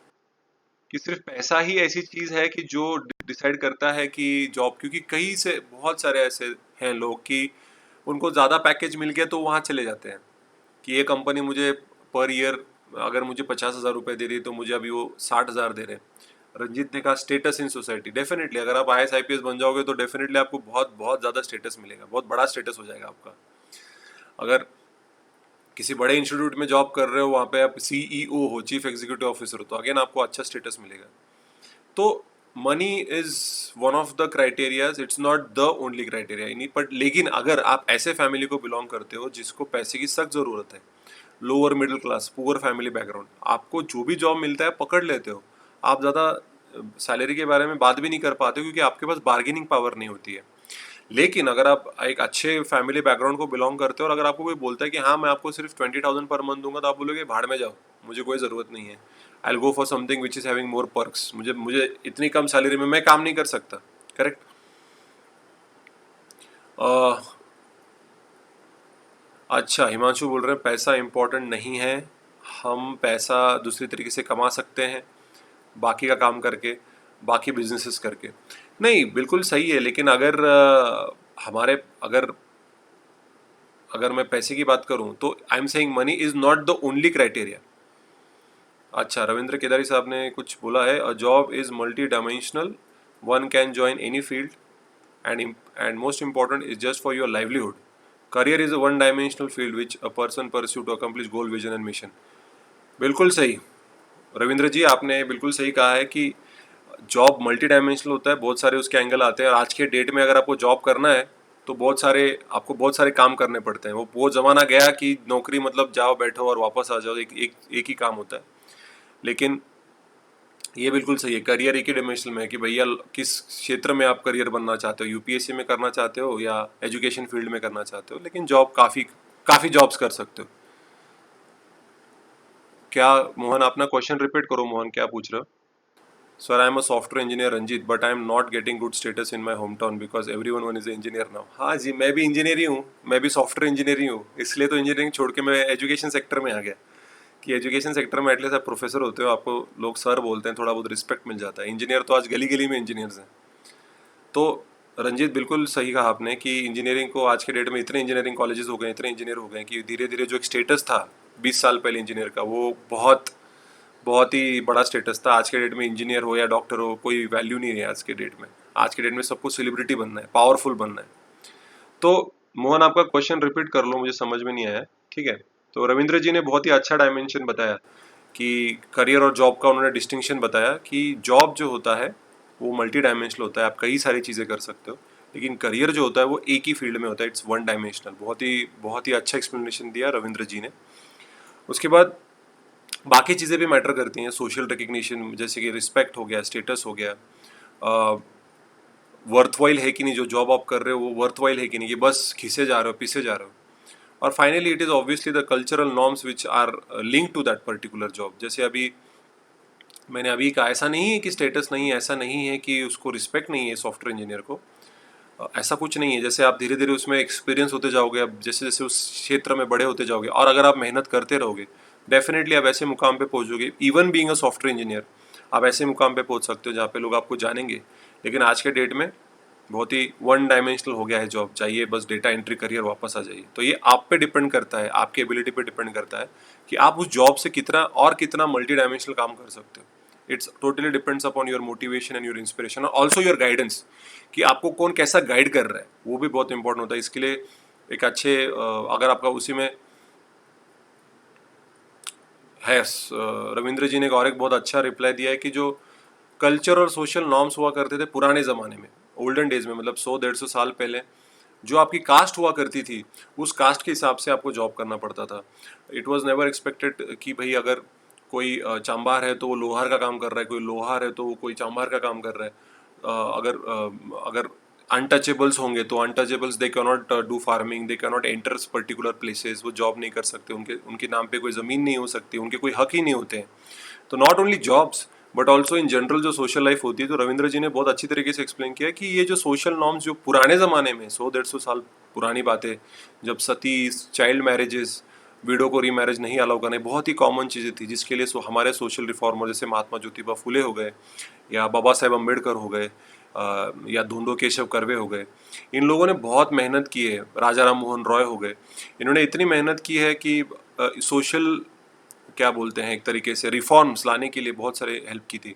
कि सिर्फ पैसा ही ऐसी चीज है कि जो डिसाइड करता है कि जॉब, क्योंकि कई से बहुत सारे ऐसे हैं लोग कि उनको ज़्यादा पैकेज मिल गया तो वहाँ चले जाते हैं कि ये कंपनी मुझे पर ईयर अगर मुझे 50,000 रुपये दे रही है तो मुझे अभी वो 60,000 दे रहे हैं। रंजीत ने कहा स्टेटस इन सोसाइटी, डेफिनेटली अगर आप IAS IPS बन जाओगे तो डेफिनेटली आपको बहुत बहुत ज़्यादा स्टेटस मिलेगा, बहुत बड़ा स्टेटस हो जाएगा आपका। अगर किसी बड़े इंस्टीट्यूट में जॉब कर रहे हो, वहाँ पे आप CEO हो, चीफ एग्जीक्यूटिव ऑफिसर हो, तो अगेन आपको अच्छा स्टेटस मिलेगा। तो money is one of the criterias, it's not the only criteria. But लेकिन अगर आप ऐसे फैमिली को बिलोंग करते हो जिसको पैसे की सख्त ज़रूरत है, lower middle class poor family background, आपको जो भी जॉब मिलता है पकड़ लेते हो। आप ज़्यादा सैलरी के बारे में बात भी नहीं कर पाते हो क्योंकि आपके पास बार्गेनिंग पावर नहीं होती है। लेकिन अगर आप एक अच्छे फैमिली बैकग्राउंड को बिलोंग करते हो और अगर आपको कोई बोलता है कि हाँ मैं आपको सिर्फ 20,000 पर मंथ दूंगा, तो आप बोलोगे भाड़ में जाओ, मुझे कोई ज़रूरत नहीं है, I will go for something which is having more perks. मुझे मुझे इतनी कम सैलरी में मैं काम नहीं कर सकता। करेक्ट। अच्छा, हिमांशु बोल रहे हैं पैसा इंपॉर्टेंट नहीं है, हम पैसा दूसरी तरीके से कमा सकते हैं, बाकी का काम करके, बाकी बिजनेसेस करके। नहीं, बिल्कुल सही है, लेकिन अगर हमारे अगर अगर मैं पैसे की बात करूं तो I am saying money is not the only criteria. अच्छा, रविंद्र केदारी साहब ने कुछ बोला है, a job is multi dimensional, one can join any field and most important is just for your livelihood. Career is a one dimensional field which a person pursue to accomplish goal, vision and mission. बिल्कुल सही रविंद्र जी, आपने बिल्कुल सही कहा है कि जॉब मल्टी डायमेंशनल होता है, बहुत सारे उसके एंगल आते हैं, और आज के डेट में अगर आपको जॉब करना है तो बहुत सारे काम करने पड़ते हैं। वो ज़माना गया कि नौकरी मतलब जाओ बैठो और वापस आ जाओ, एक ही काम होता है। लेकिन ये बिल्कुल सही है, करियर एक ही डायमेंशनल में है कि भैया किस क्षेत्र में आप करियर बनना चाहते हो, UPSC में करना चाहते हो या एजुकेशन फील्ड में करना चाहते हो, लेकिन जॉब काफ़ी काफ़ी जॉब्स कर सकते हो। क्या मोहन, अपना क्वेश्चन रिपीट करो मोहन, क्या पूछ रहे हो? Sir, I am a software engineer Ranjit, but I am not getting good status in my home town because every one is engineer now. हाँ जी, मैं भी इंजीनियर ही हूँ, मैं भी सॉफ्टवेयर इंजीनियर ही हूँ, इसलिए तो इंजीनियरिंग छोड़ के मैं एजुकेशन सेक्टर में आ गया कि एजुकेशन सेक्टर में एटलीस्ट आप प्रोफेसर होते हो, आपको लोग सर बोलते हैं, थोड़ा बहुत रिस्पेक्ट मिल जाता है। इंजीनियर तो आज गली गली में इंजीनियर्स हैं। तो रंजीत, बिल्कुल सही कहा आपने कि इंजीनियरिंग को आज के डेट में इतने इंजीनियरिंग कॉलेजेस हो गए, इतने इंजीनियर हो गए कि धीरे धीरे जो एक स्टेटस था 20 साल पहले इंजीनियर का, वो बहुत बहुत ही बड़ा स्टेटस था। आज के डेट में इंजीनियर हो या डॉक्टर हो, कोई वैल्यू नहीं है आज के डेट में। आज के डेट में सबको सेलिब्रिटी बनना है, पावरफुल बनना है। तो मोहन, आपका क्वेश्चन रिपीट कर लो, मुझे समझ में नहीं आया। ठीक है। तो रविंद्र जी ने बहुत ही अच्छा डायमेंशन बताया कि करियर और जॉब का उन्होंने डिस्टिंक्शन बताया कि जॉब जो होता है वो मल्टी डायमेंशनल होता है, आप कई सारी चीज़ें कर सकते हो, लेकिन करियर जो होता है वो एक ही फील्ड में होता है, इट्स वन डायमेंशनल। बहुत ही अच्छा एक्सप्लेनेशन दिया रविंद्र जी ने। उसके बाद बाकी चीज़ें भी मैटर करती हैं, सोशल रिकग्निशन, जैसे कि रिस्पेक्ट हो गया, स्टेटस हो गया, वर्थवाइल है कि नहीं जो जॉब आप कर रहे हो, वो वर्थवाइल है कि नहीं, कि बस घिसे जा रहे हो, पीछे जा रहे हो। और finally it is obviously the cultural norms which are link to that particular job. जैसे अभी मैंने अभी कहा, ऐसा नहीं है कि स्टेटस नहीं है, ऐसा नहीं है कि उसको रिस्पेक्ट नहीं है सॉफ्टवेयर इंजीनियर को, ऐसा कुछ नहीं है। जैसे आप धीरे धीरे उसमें एक्सपीरियंस होते जाओगे, अब जैसे जैसे उस क्षेत्र में बड़े होते जाओगे और अगर आप मेहनत करते रहोगे, डेफिनेटली आप ऐसे मुकाम पे पहुंचोगे। Even being a software engineer आप ऐसे मुकाम पे पहुंच सकते हो जहाँ पे लोग आपको जानेंगे। लेकिन आज के डेट में बहुत ही वन डायमेंशनल हो गया है जॉब, चाहिए बस डेटा एंट्री करियर वापस आ जाइए। तो ये आप पे डिपेंड करता है, आपकी एबिलिटी पे डिपेंड करता है कि आप उस जॉब से कितना मल्टी डायमेंशनल काम कर सकते हो। It's totally depends upon your motivation and your inspiration, also your guidance, कि आपको कौन कैसा गाइड कर रहा है, वो भी बहुत इंपॉर्टेंट होता है। इसके लिए एक अच्छे अगर आपका उसी में है, रविंद्र जी ने और एक बहुत अच्छा रिप्लाई दिया है कि जो कल्चर और सोशल नॉर्म्स हुआ करते थे पुराने ज़माने में, ओल्डन डेज में, मतलब 100-150 साल पहले, जो आपकी कास्ट हुआ करती थी उस कास्ट के हिसाब से आपको जॉब करना पड़ता था। इट वॉज नेवर एक्सपेक्टेड कि भाई अगर कोई चांबार है तो वो लोहार का काम कर रहा है, कोई लोहार है तो वो कोई चांबार का काम कर रहा है। अगर अनटचेबल्स होंगे तो untouchables they can not do farming, they can not enter particular places, वो जॉब नहीं कर सकते, उनके उनके नाम पे कोई ज़मीन नहीं हो सकती, उनके कोई हक ही नहीं होते हैं। तो not only jobs but also in general जो सोशल लाइफ होती है, तो रविंद्र जी ने बहुत अच्छी तरीके से एक्सप्लेन किया कि ये जो सोशल नॉर्म्स जो पुराने ज़माने में 100-150 साल पुरानी बातें, जब सती, चाइल्ड मैरिजेस, विडो को रीमैरिज नहीं अलाउ करने, बहुत ही कॉमन चीज़ें थी जिसके लिए हमारे सोशल रिफॉर्मर जैसे महात्मा ज्योतिबा फुले हो गए या बाबा साहेब अम्बेडकर हो गए, या धोंडो केशव कर्वे हो गए, इन लोगों ने बहुत मेहनत की है। राजा राम मोहन रॉय हो गए, इन्होंने इतनी मेहनत की है कि सोशल क्या बोलते हैं, एक तरीके से रिफॉर्म्स लाने के लिए बहुत सारे हेल्प की थी।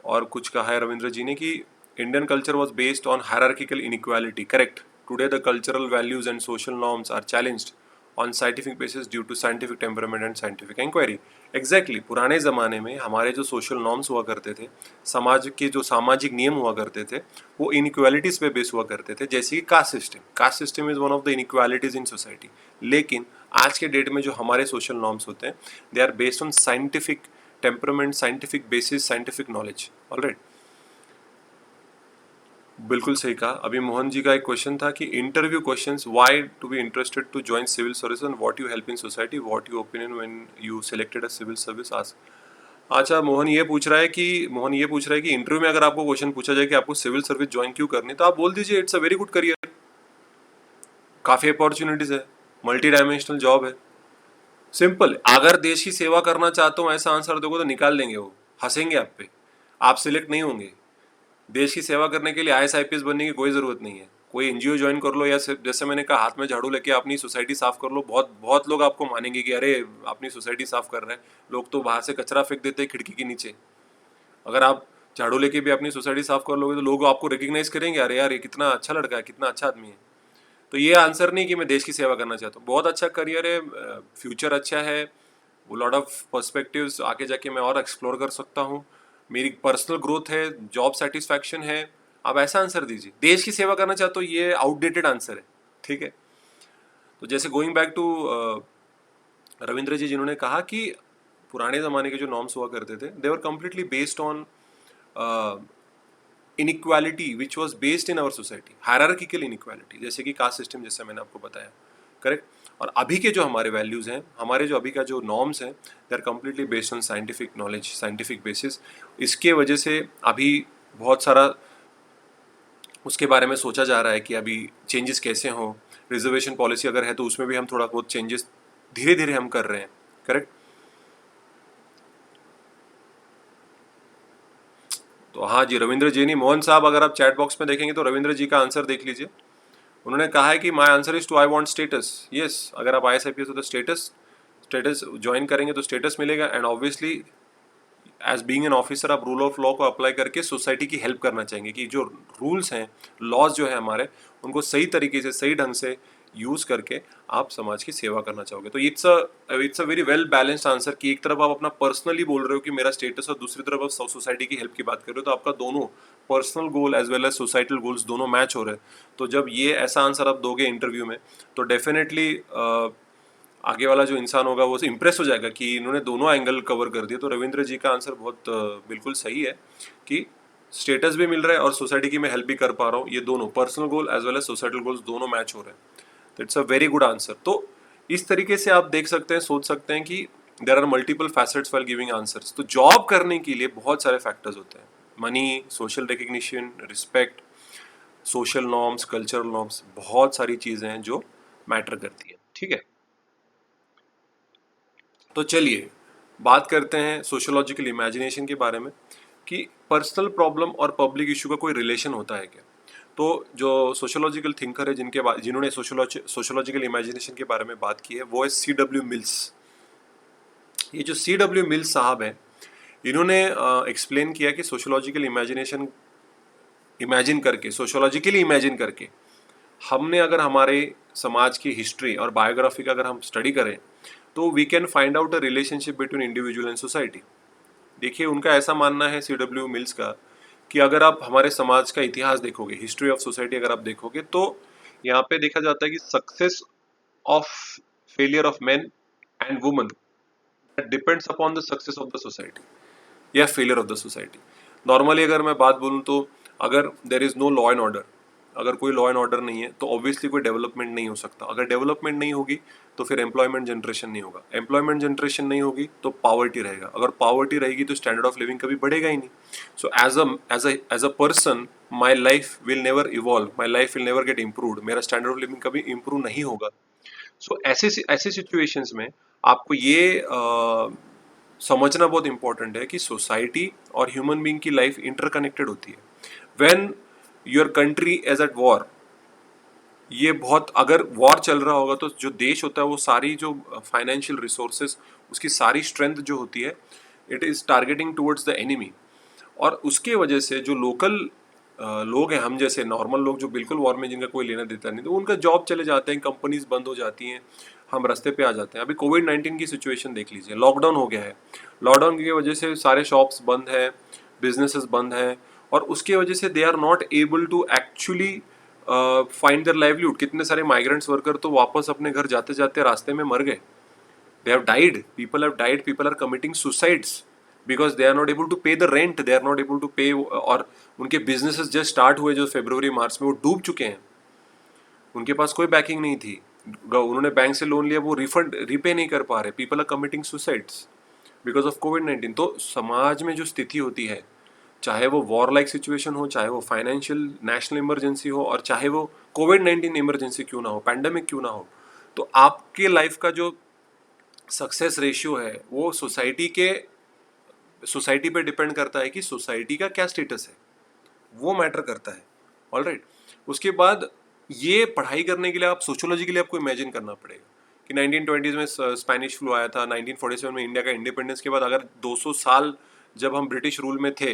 और कुछ कहा है रविंद्र जी ने कि Indian culture was based on hierarchical inequality, correct. Today the cultural values and social norms are challenged on scientific basis due to scientific temperament and scientific inquiry. Exactly, पुराने ज़माने में हमारे जो सोशल नॉर्म्स हुआ करते थे, समाज के जो सामाजिक नियम हुआ करते थे, वो इनइक्वालिटीज़ पे बेस हुआ करते थे, जैसे कि caste system is one of the inequalities in society. लेकिन आज के डेट में जो हमारे सोशल नॉर्म्स होते हैं, they are based on scientific temperament, scientific basis, scientific knowledge. Alright, बिल्कुल सही कहा। अभी मोहन जी का एक क्वेश्चन था कि interview questions, why to be interested to join civil service and what you help in society, what you opinion when you selected a civil service ask. अच्छा, मोहन ये पूछ रहा है कि इंटरव्यू में अगर आपको क्वेश्चन पूछा जाए कि आपको सिविल सर्विस ज्वाइन क्यों करनी, तो आप बोल दीजिए it's a very good career, काफ़ी अपॉर्चुनिटीज़ है, मल्टी डायमेंशनल जॉब है। सिंपल। अगर देश की सेवा करना चाहते हो ऐसा आंसर दोगे तो निकाल देंगे, वो हंसेंगे आप पे, आप सिलेक्ट नहीं होंगे। देश की सेवा करने के लिए आईएएस आईपीएस बनने की कोई ज़रूरत नहीं है। कोई एनजीओ ज्वाइन कर लो, या जैसे मैंने कहा हाथ में झाड़ू लेके अपनी सोसाइटी साफ कर लो, बहुत बहुत लोग आपको मानेंगे कि अरे अपनी सोसाइटी साफ कर रहे हैं। लोग तो बाहर से कचरा फेंक देते हैं खिड़की के नीचे। अगर आप झाड़ू लेके भी अपनी सोसाइटी साफ कर लोगे तो लोग आपको रिकग्नाइज करेंगे, अरे यार ये कितना अच्छा लड़का है, कितना अच्छा आदमी है। तो ये आंसर नहीं कि मैं देश की सेवा करना चाहता हूँ। बहुत अच्छा करियर है, फ्यूचर अच्छा है, वो लॉट ऑफ पर्सपेक्टिव्स आगे जाके मैं और एक्सप्लोर कर सकता हूँ, मेरी पर्सनल ग्रोथ है, जॉब सेटिस्फैक्शन है। आप ऐसा आंसर दीजिए, देश की सेवा करना चाहते हो, ये आउटडेटेड आंसर है। ठीक है। तो जैसे गोइंग बैक टू रविंद्र जी, जिन्होंने कहा कि पुराने ज़माने के जो नॉर्म्स हुआ करते थे, they were completely based on inequality which was based in our society, hierarchical inequality, जैसे कि कास्ट सिस्टम, जैसे मैंने आपको बताया। करेक्ट। और अभी के जो हमारे वैल्यूज़ हैं, हमारे जो अभी का जो नॉर्म्स हैं, they are completely based on scientific knowledge, scientific basis. इसके वजह से अभी बहुत सारा उसके बारे में सोचा जा रहा है कि अभी चेंजेस कैसे हों। रिजर्वेशन पॉलिसी अगर है तो उसमें भी हम थोड़ा बहुत चेंजेस धीरे धीरे हम कर रहे हैं। करेक्ट। तो हाँ जी, रविंद्र जी नहीं, मोहन साहब, अगर आप चैट बॉक्स में देखेंगे तो रविंद्र जी का आंसर देख लीजिए। उन्होंने कहा है कि my answer is to I want status. Yes, अगर आप IAS IPS हो तो स्टेटस स्टेटस ज्वाइन करेंगे तो स्टेटस मिलेगा, and obviously as being an officer आप रूल ऑफ लॉ को अप्लाई करके सोसाइटी की हेल्प करना चाहेंगे कि जो रूल्स हैं, लॉज जो है हमारे, उनको सही तरीके से, सही ढंग से यूज़ करके आप समाज की सेवा करना चाहोगे। तो it's a very well balanced answer कि एक तरफ आप अपना पर्सनली बोल रहे हो कि मेरा स्टेटस, और दूसरी तरफ आप सोसाइटी की हेल्प की बात कर रहे हो, तो आपका दोनों personal goal as well as societal goals दोनों मैच हो रहे हैं। तो जब ये ऐसा आंसर आप दोगे इंटरव्यू में, तो डेफिनेटली आगे वाला जो इंसान होगा वो इम्प्रेस हो जाएगा कि इन्होंने दोनों एंगल कवर कर दिए। तो रविंद्र जी का आंसर बहुत बिल्कुल सही है कि स्टेटस भी मिल रहा है और सोसाइटी की मैं हेल्प भी कर पा रहा हूँ, ये दोनों personal goal as well as societal goals दोनों मैच हो रहे हैं। तो it's a very good answer. तो इस तरीके से आप देख सकते हैं, सोच सकते हैं कि there are multiple facets while giving answers. तो जॉब करने के लिए बहुत सारे फैक्टर्स होते हैं, money, social recognition, respect, social norms, cultural norms, बहुत सारी चीज़ें हैं जो मैटर करती हैं। ठीक है। तो चलिए बात करते हैं सोशोलॉजिकल इमेजिनेशन के बारे में कि पर्सनल प्रॉब्लम और पब्लिक इशू का कोई रिलेशन होता है क्या। तो जो सोशोलॉजिकल थिंकर है जिन्होंने सोशोलॉजिकल इमेजिनेशन के बारे में बात की है, वो है C.W. मिल्स। ये जो C.W. मिल्स साहब हैं, इन्होंने एक्सप्लेन किया कि सोशोलॉजिकल इमेजिनेशन इमेजिन करके, सोशोलॉजिकली इमेजिन करके, हमने अगर हमारे समाज की हिस्ट्री और बायोग्राफी का अगर हम स्टडी करें तो we can find out a relationship between individual and society. देखिए, उनका ऐसा मानना है C.W. मिल्स का कि अगर आप हमारे समाज का इतिहास देखोगे, हिस्ट्री ऑफ सोसाइटी अगर आप देखोगे, तो यहाँ पे देखा जाता है कि success of failure of men and women depends upon the success of the society या failure of the society. Normally अगर मैं बात बोलूँ तो अगर there is no law and order, अगर कोई लॉ एंड ऑर्डर नहीं है तो ऑब्वियसली कोई डेवलपमेंट नहीं हो सकता। अगर डेवलपमेंट नहीं होगी तो फिर एम्प्लॉयमेंट जनरेशन नहीं होगा, एम्प्लॉयमेंट जनरेशन नहीं होगी तो पावर्टी रहेगा, अगर पावर्टी रहेगी तो स्टैंडर्ड ऑफ लिविंग कभी बढ़ेगा ही नहीं। So as a person my life will never evolve, my life will never get improved, मेरा स्टैंडर्ड ऑफ लिविंग कभी इम्प्रूव नहीं होगा। सो ऐसे सिचुएशंस में आपको ये समझना बहुत इंपॉर्टेंट है कि सोसाइटी और ह्यूमन बीइंग की लाइफ इंटरकनेक्टेड होती है। When your country is at war, ये बहुत, अगर वॉर चल रहा होगा तो जो देश होता है वो सारी जो फाइनेंशियल रिसोर्सेज, उसकी सारी स्ट्रेंथ जो होती है, it is targeting towards the enemy. और उसके वजह से जो लोकल लोग हैं, हम जैसे नॉर्मल लोग जो बिल्कुल वॉर में जिनका कोई लेना देता नहीं, तो उनका जॉब चले जाते हैं, कंपनीज बंद हो जाती हैं, हम रास्ते पे आ जाते हैं। अभी कोविड-19 की सिचुएशन देख लीजिए, लॉकडाउन हो गया है, लॉकडाउन की वजह से सारे शॉप्स बंद हैं, बिजनेसेस बंद हैं, और उसके वजह से they are not able to actually find their livelihood. कितने सारे माइग्रेंट्स वर्कर तो वापस अपने घर जाते जाते रास्ते में मर गए, they have died, people are committing suicides because they are not able to pay the rent, they are not able to pay, और उनके businesses just start हुए जो फरवरी मार्च में, वो डूब चुके हैं, उनके पास कोई बैकिंग नहीं थी, उन्होंने बैंक से लोन लिया, वो रिफंड रीपे नहीं कर पा रहे, people are committing suicides because of कोविड-19। तो समाज में जो स्थिति होती है, चाहे वो वॉर लाइक सिचुएशन हो, चाहे वो फाइनेंशियल नेशनल इमरजेंसी हो, और चाहे वो कोविड-19 इमरजेंसी क्यों ना हो, पैंडेमिक क्यों ना हो, तो आपके लाइफ का जो सक्सेस रेशियो है वो सोसाइटी पे डिपेंड करता है कि सोसाइटी का क्या स्टेटस है, वो मैटर करता है। ऑलराइट, उसके बाद ये पढ़ाई करने के लिए आप सोशियोलॉजी के लिए आपको इमेजिन करना पड़ेगा कि 1920s में स्पेनिश फ्लू आया था, 1947 में इंडिया का इंडिपेंडेंस के बाद अगर 200 साल जब हम ब्रिटिश रूल में थे,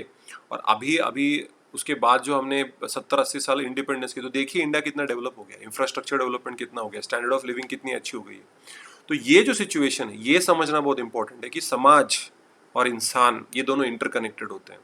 और अभी अभी उसके बाद जो हमने 70-80 साल इंडिपेंडेंस के, तो देखिए इंडिया कितना डेवलप हो गया, इंफ्रास्ट्रक्चर डेवलपमेंट कितना हो गया, स्टैंडर्ड ऑफ लिविंग कितनी अच्छी हो गई है। तो ये जो सिचुएशन है, ये समझना बहुत इंपॉर्टेंट है कि समाज और इंसान ये दोनों इंटरकनेक्टेड होते हैं।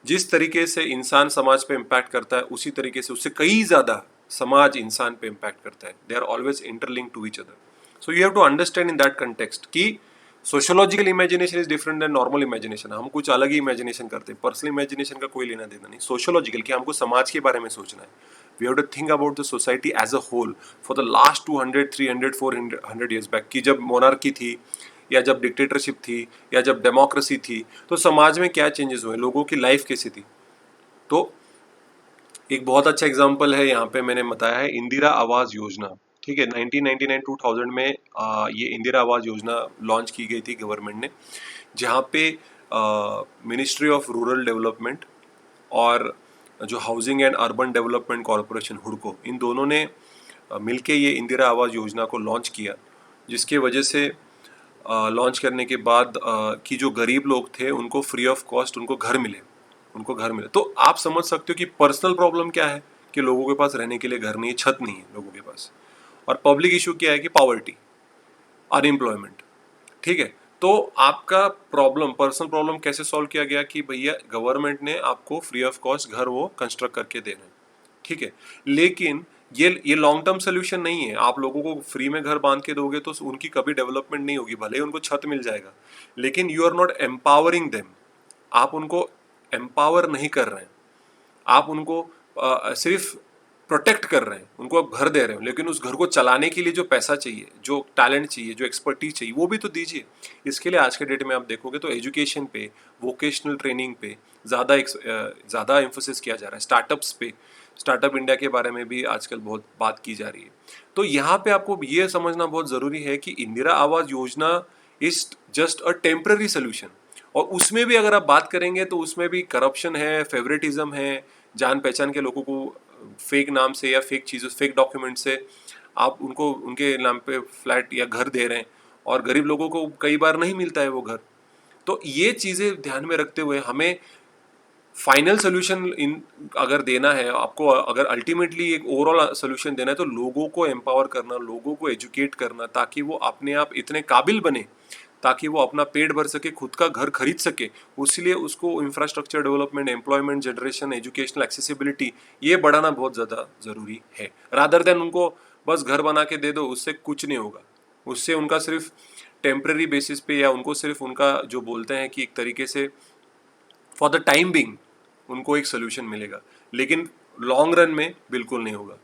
जिस तरीके से इंसान समाज पे इम्पैक्ट करता है, उसी तरीके से उससे कई ज़्यादा समाज इंसान पे इम्पैक्ट करता है। They are always interlinked to each other. So you have to understand in that context कि sociological imagination is different than normal imagination. हम कुछ अलग ही इमेजिनेशन करते हैं, पर्सनल इमेजिनेशन का कोई लेना देना नहीं। सोशियोलॉजिकल कि हमको समाज के बारे में सोचना है, we have to think about the society as a whole for the last 200, 300, 400 years back, कि जब मोनार्की थी, या जब डिक्टेटरशिप थी, या जब डेमोक्रेसी थी, तो समाज में क्या चेंजेस हुए, लोगों की लाइफ कैसी थी। तो एक बहुत अच्छा एग्जाम्पल है यहाँ पे मैंने बताया है, इंदिरा आवास योजना। ठीक है, 1999-2000 में ये इंदिरा आवास योजना लॉन्च की गई थी गवर्नमेंट ने, जहाँ पे मिनिस्ट्री ऑफ रूरल डेवलपमेंट और जो housing and urban development corporation हुडको, इन दोनों ने मिलके ये इंदिरा आवास योजना को लॉन्च किया, जिसके वजह से लॉन्च करने के बाद कि जो गरीब लोग थे उनको फ्री ऑफ कॉस्ट उनको घर मिले। तो आप समझ सकते हो कि पर्सनल प्रॉब्लम क्या है कि लोगों के पास रहने के लिए घर नहीं है, छत नहीं है लोगों के पास, और पब्लिक इशू क्या है कि पॉवर्टी, अनएम्प्लॉयमेंट। ठीक है, तो आपका प्रॉब्लम, पर्सनल प्रॉब्लम कैसे सॉल्व किया गया कि भैया गवर्नमेंट ने आपको फ्री ऑफ कॉस्ट घर वो कंस्ट्रक्ट करके देना है। ठीक है, लेकिन ये लॉन्ग टर्म सोल्यूशन नहीं है। आप लोगों को फ्री में घर बांध के दोगे तो उनकी कभी डेवलपमेंट नहीं होगी, भले ही उनको छत मिल जाएगा, लेकिन you are not empowering them. आप उनको एम्पावर नहीं कर रहे हैं, आप उनको सिर्फ प्रोटेक्ट कर रहे हैं, उनको आप घर दे रहे हो, लेकिन उस घर को चलाने के लिए जो पैसा चाहिए, जो टैलेंट चाहिए, जो एक्सपर्टीज चाहिए, वो भी तो दीजिए। इसके लिए आज के डेट में आप देखोगे तो एजुकेशन पे, वोकेशनल ट्रेनिंग पे ज़्यादा एम्फोसिस किया जा रहा है, स्टार्टअप्स पे। स्टार्टअप इंडिया के बारे में भी आजकल बहुत बात की जा रही है। तो यहाँ पे आपको ये समझना बहुत ज़रूरी है कि Indira Awas Yojana is just a temporary solution, और उसमें भी अगर आप बात करेंगे तो उसमें भी करप्शन है, फेवरेटिज्म है, जान पहचान के लोगों को फेक नाम से या फेक चीज़ों, फेक डॉक्यूमेंट से आप उनको उनके नाम पे फ्लैट या घर दे रहे हैं, और गरीब लोगों को कई बार नहीं मिलता है वो घर। तो ये चीज़ें ध्यान में रखते हुए हमें फाइनल सोल्यूशन इन अगर देना है आपको, अगर अल्टीमेटली एक ओवरऑल सोल्यूशन देना है, तो लोगों को एम्पावर करना, लोगों को एजुकेट करना, ताकि वो अपने आप इतने काबिल बने ताकि वो अपना पेट भर सके, खुद का घर खरीद सके। उसलिए उसको infrastructure development, employment generation, educational accessibility ये बढ़ाना बहुत ज़्यादा ज़रूरी है, रादर देन उनको बस घर बना के दे दो, उससे कुछ नहीं होगा। उससे उनका सिर्फ टेम्पररी बेसिस पे, या उनको सिर्फ उनका जो बोलते हैं कि एक तरीके से फॉर द टाइम बिंग उनको एक सोल्यूशन मिलेगा, लेकिन लॉन्ग रन में बिल्कुल नहीं होगा।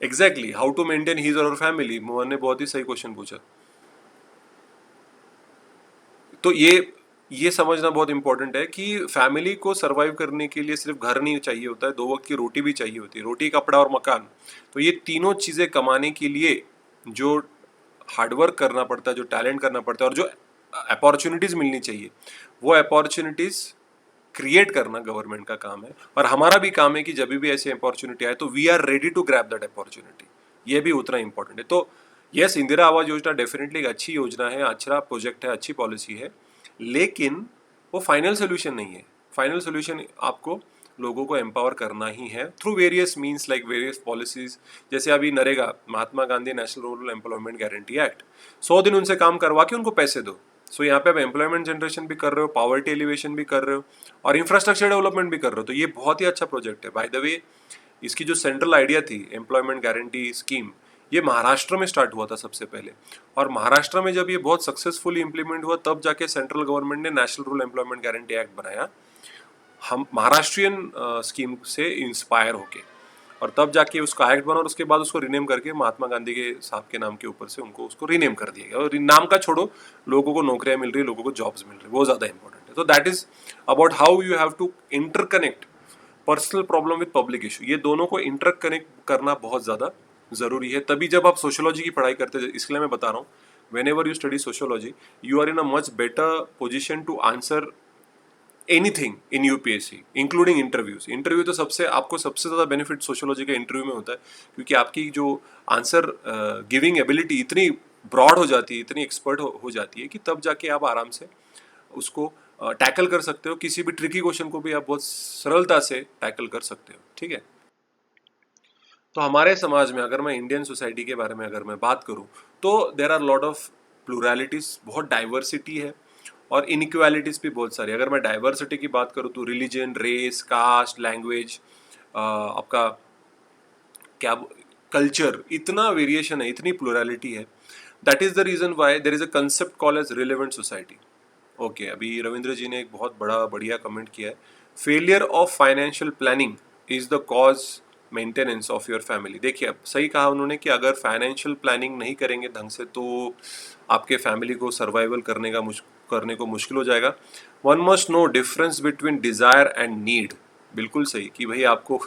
Exactly, how to maintain his or family, Mohan ने बहुत ही सही क्वेश्चन पूछा। तो ये समझना बहुत इंपॉर्टेंट है कि फैमिली को सरवाइव करने के लिए सिर्फ घर नहीं चाहिए होता है, 2 वक्त की रोटी भी चाहिए होती है, रोटी, कपड़ा और मकान। तो ये तीनों चीज़ें कमाने के लिए जो हार्डवर्क करना पड़ता है, जो टैलेंट करना पड़ता है, और जो अपॉर्चुनिटीज़ मिलनी चाहिए, वो अपॉर्चुनिटीज़ क्रिएट करना गवर्नमेंट का काम है। और हमारा भी काम है कि जब भी ऐसी अपॉर्चुनिटी आए तो we are ready to grab that opportunity. ये भी उतना इंपॉर्टेंट है। तो यस, इंदिरा आवास योजना डेफिनेटली एक अच्छी योजना है, अच्छा प्रोजेक्ट है, अच्छी पॉलिसी है, लेकिन वो फाइनल सोल्यूशन नहीं है। फाइनल सोल्यूशन आपको लोगों को एम्पावर करना ही है through various means, like various policies. जैसे अभी NREGA, Mahatma Gandhi national rural employment guarantee act, 100 दिन उनसे काम करवा के उनको पैसे दो। सो यहाँ पे आप एम्प्लॉयमेंट जनरेशन भी कर रहे हो, पॉवर्टी एलिवेशन भी कर रहे हो, और इंफ्रास्ट्रक्चर डेवलपमेंट भी कर रहे हो। तो ये बहुत ही अच्छा प्रोजेक्ट है। बाय द वे, इसकी जो सेंट्रल आइडिया थी एम्प्लॉयमेंट गारंटी स्कीम, ये महाराष्ट्र में स्टार्ट हुआ था सबसे पहले। और महाराष्ट्र में जब ये बहुत सक्सेसफुली इंप्लीमेंट हुआ, तब जाके सेंट्रल गवर्नमेंट ने national rural employment guarantee act बनाया, हम महाराष्ट्रियन स्कीम से इंस्पायर होके, और तब जाके उसका एक्ट बना, और उसके बाद उसको रीनेम करके महात्मा गांधी के साहब के नाम के ऊपर से उनको उसको रीनेम कर दिया गया। और नाम का छोड़ो, लोगों को नौकरियां मिल रही है, लोगों को जॉब्स मिल रही है, वो ज़्यादा इंपॉर्टेंट है। तो that is about how you have to interconnect personal problem with public issue. ये दोनों को इंटरकनेक्ट करना बहुत ज़्यादा ज़रूरी है। तभी जब आप सोशोलॉजी की पढ़ाई करते हैं, इसलिए मैं बता रहा हूँ, whenever you study sociology, you are in a much better position to answer anything in UPSC, including interviews. Interview तो सबसे, आपको सबसे ज़्यादा बेनिफिट सोशोलॉजी का इंटरव्यू में होता है, क्योंकि आपकी जो आंसर गिविंग एबिलिटी इतनी ब्रॉड हो जाती है, इतनी एक्सपर्ट हो जाती है, कि तब जाके आप आराम से उसको टैकल कर सकते हो। किसी भी ट्रिकी क्वेश्चन को भी आप बहुत सरलता से टैकल कर सकते हो। ठीक है। तो हमारे समाज में, अगर मैं इंडियन सोसाइटी के बारे में अगर मैं बात करूं, तो देर आर लॉट ऑफ प्लूरलिटीज, बहुत डाइवर्सिटी है, और इनइक्वालिटीज भी बहुत सारी। अगर मैं डाइवर्सिटी की बात करूं तो रिलीजन, रेस, कास्ट, लैंग्वेज, आपका क्या, कल्चर, इतना वेरिएशन है, इतनी प्लूरलिटी है। That is the reason why there is a concept call as relevant society. Okay, अभी रविंद्र जी ने एक बहुत बड़ा बढ़िया कमेंट किया है, failure of financial planning is the cause maintenance of your family. देखिए, अब सही कहा उन्होंने कि अगर फाइनेंशियल प्लानिंग नहीं करेंगे ढंग से, तो आपके फैमिली को सर्वाइवल करने को मुश्किल हो जाएगा। One must know difference between desire and need. बिल्कुल सही कि भाई आपको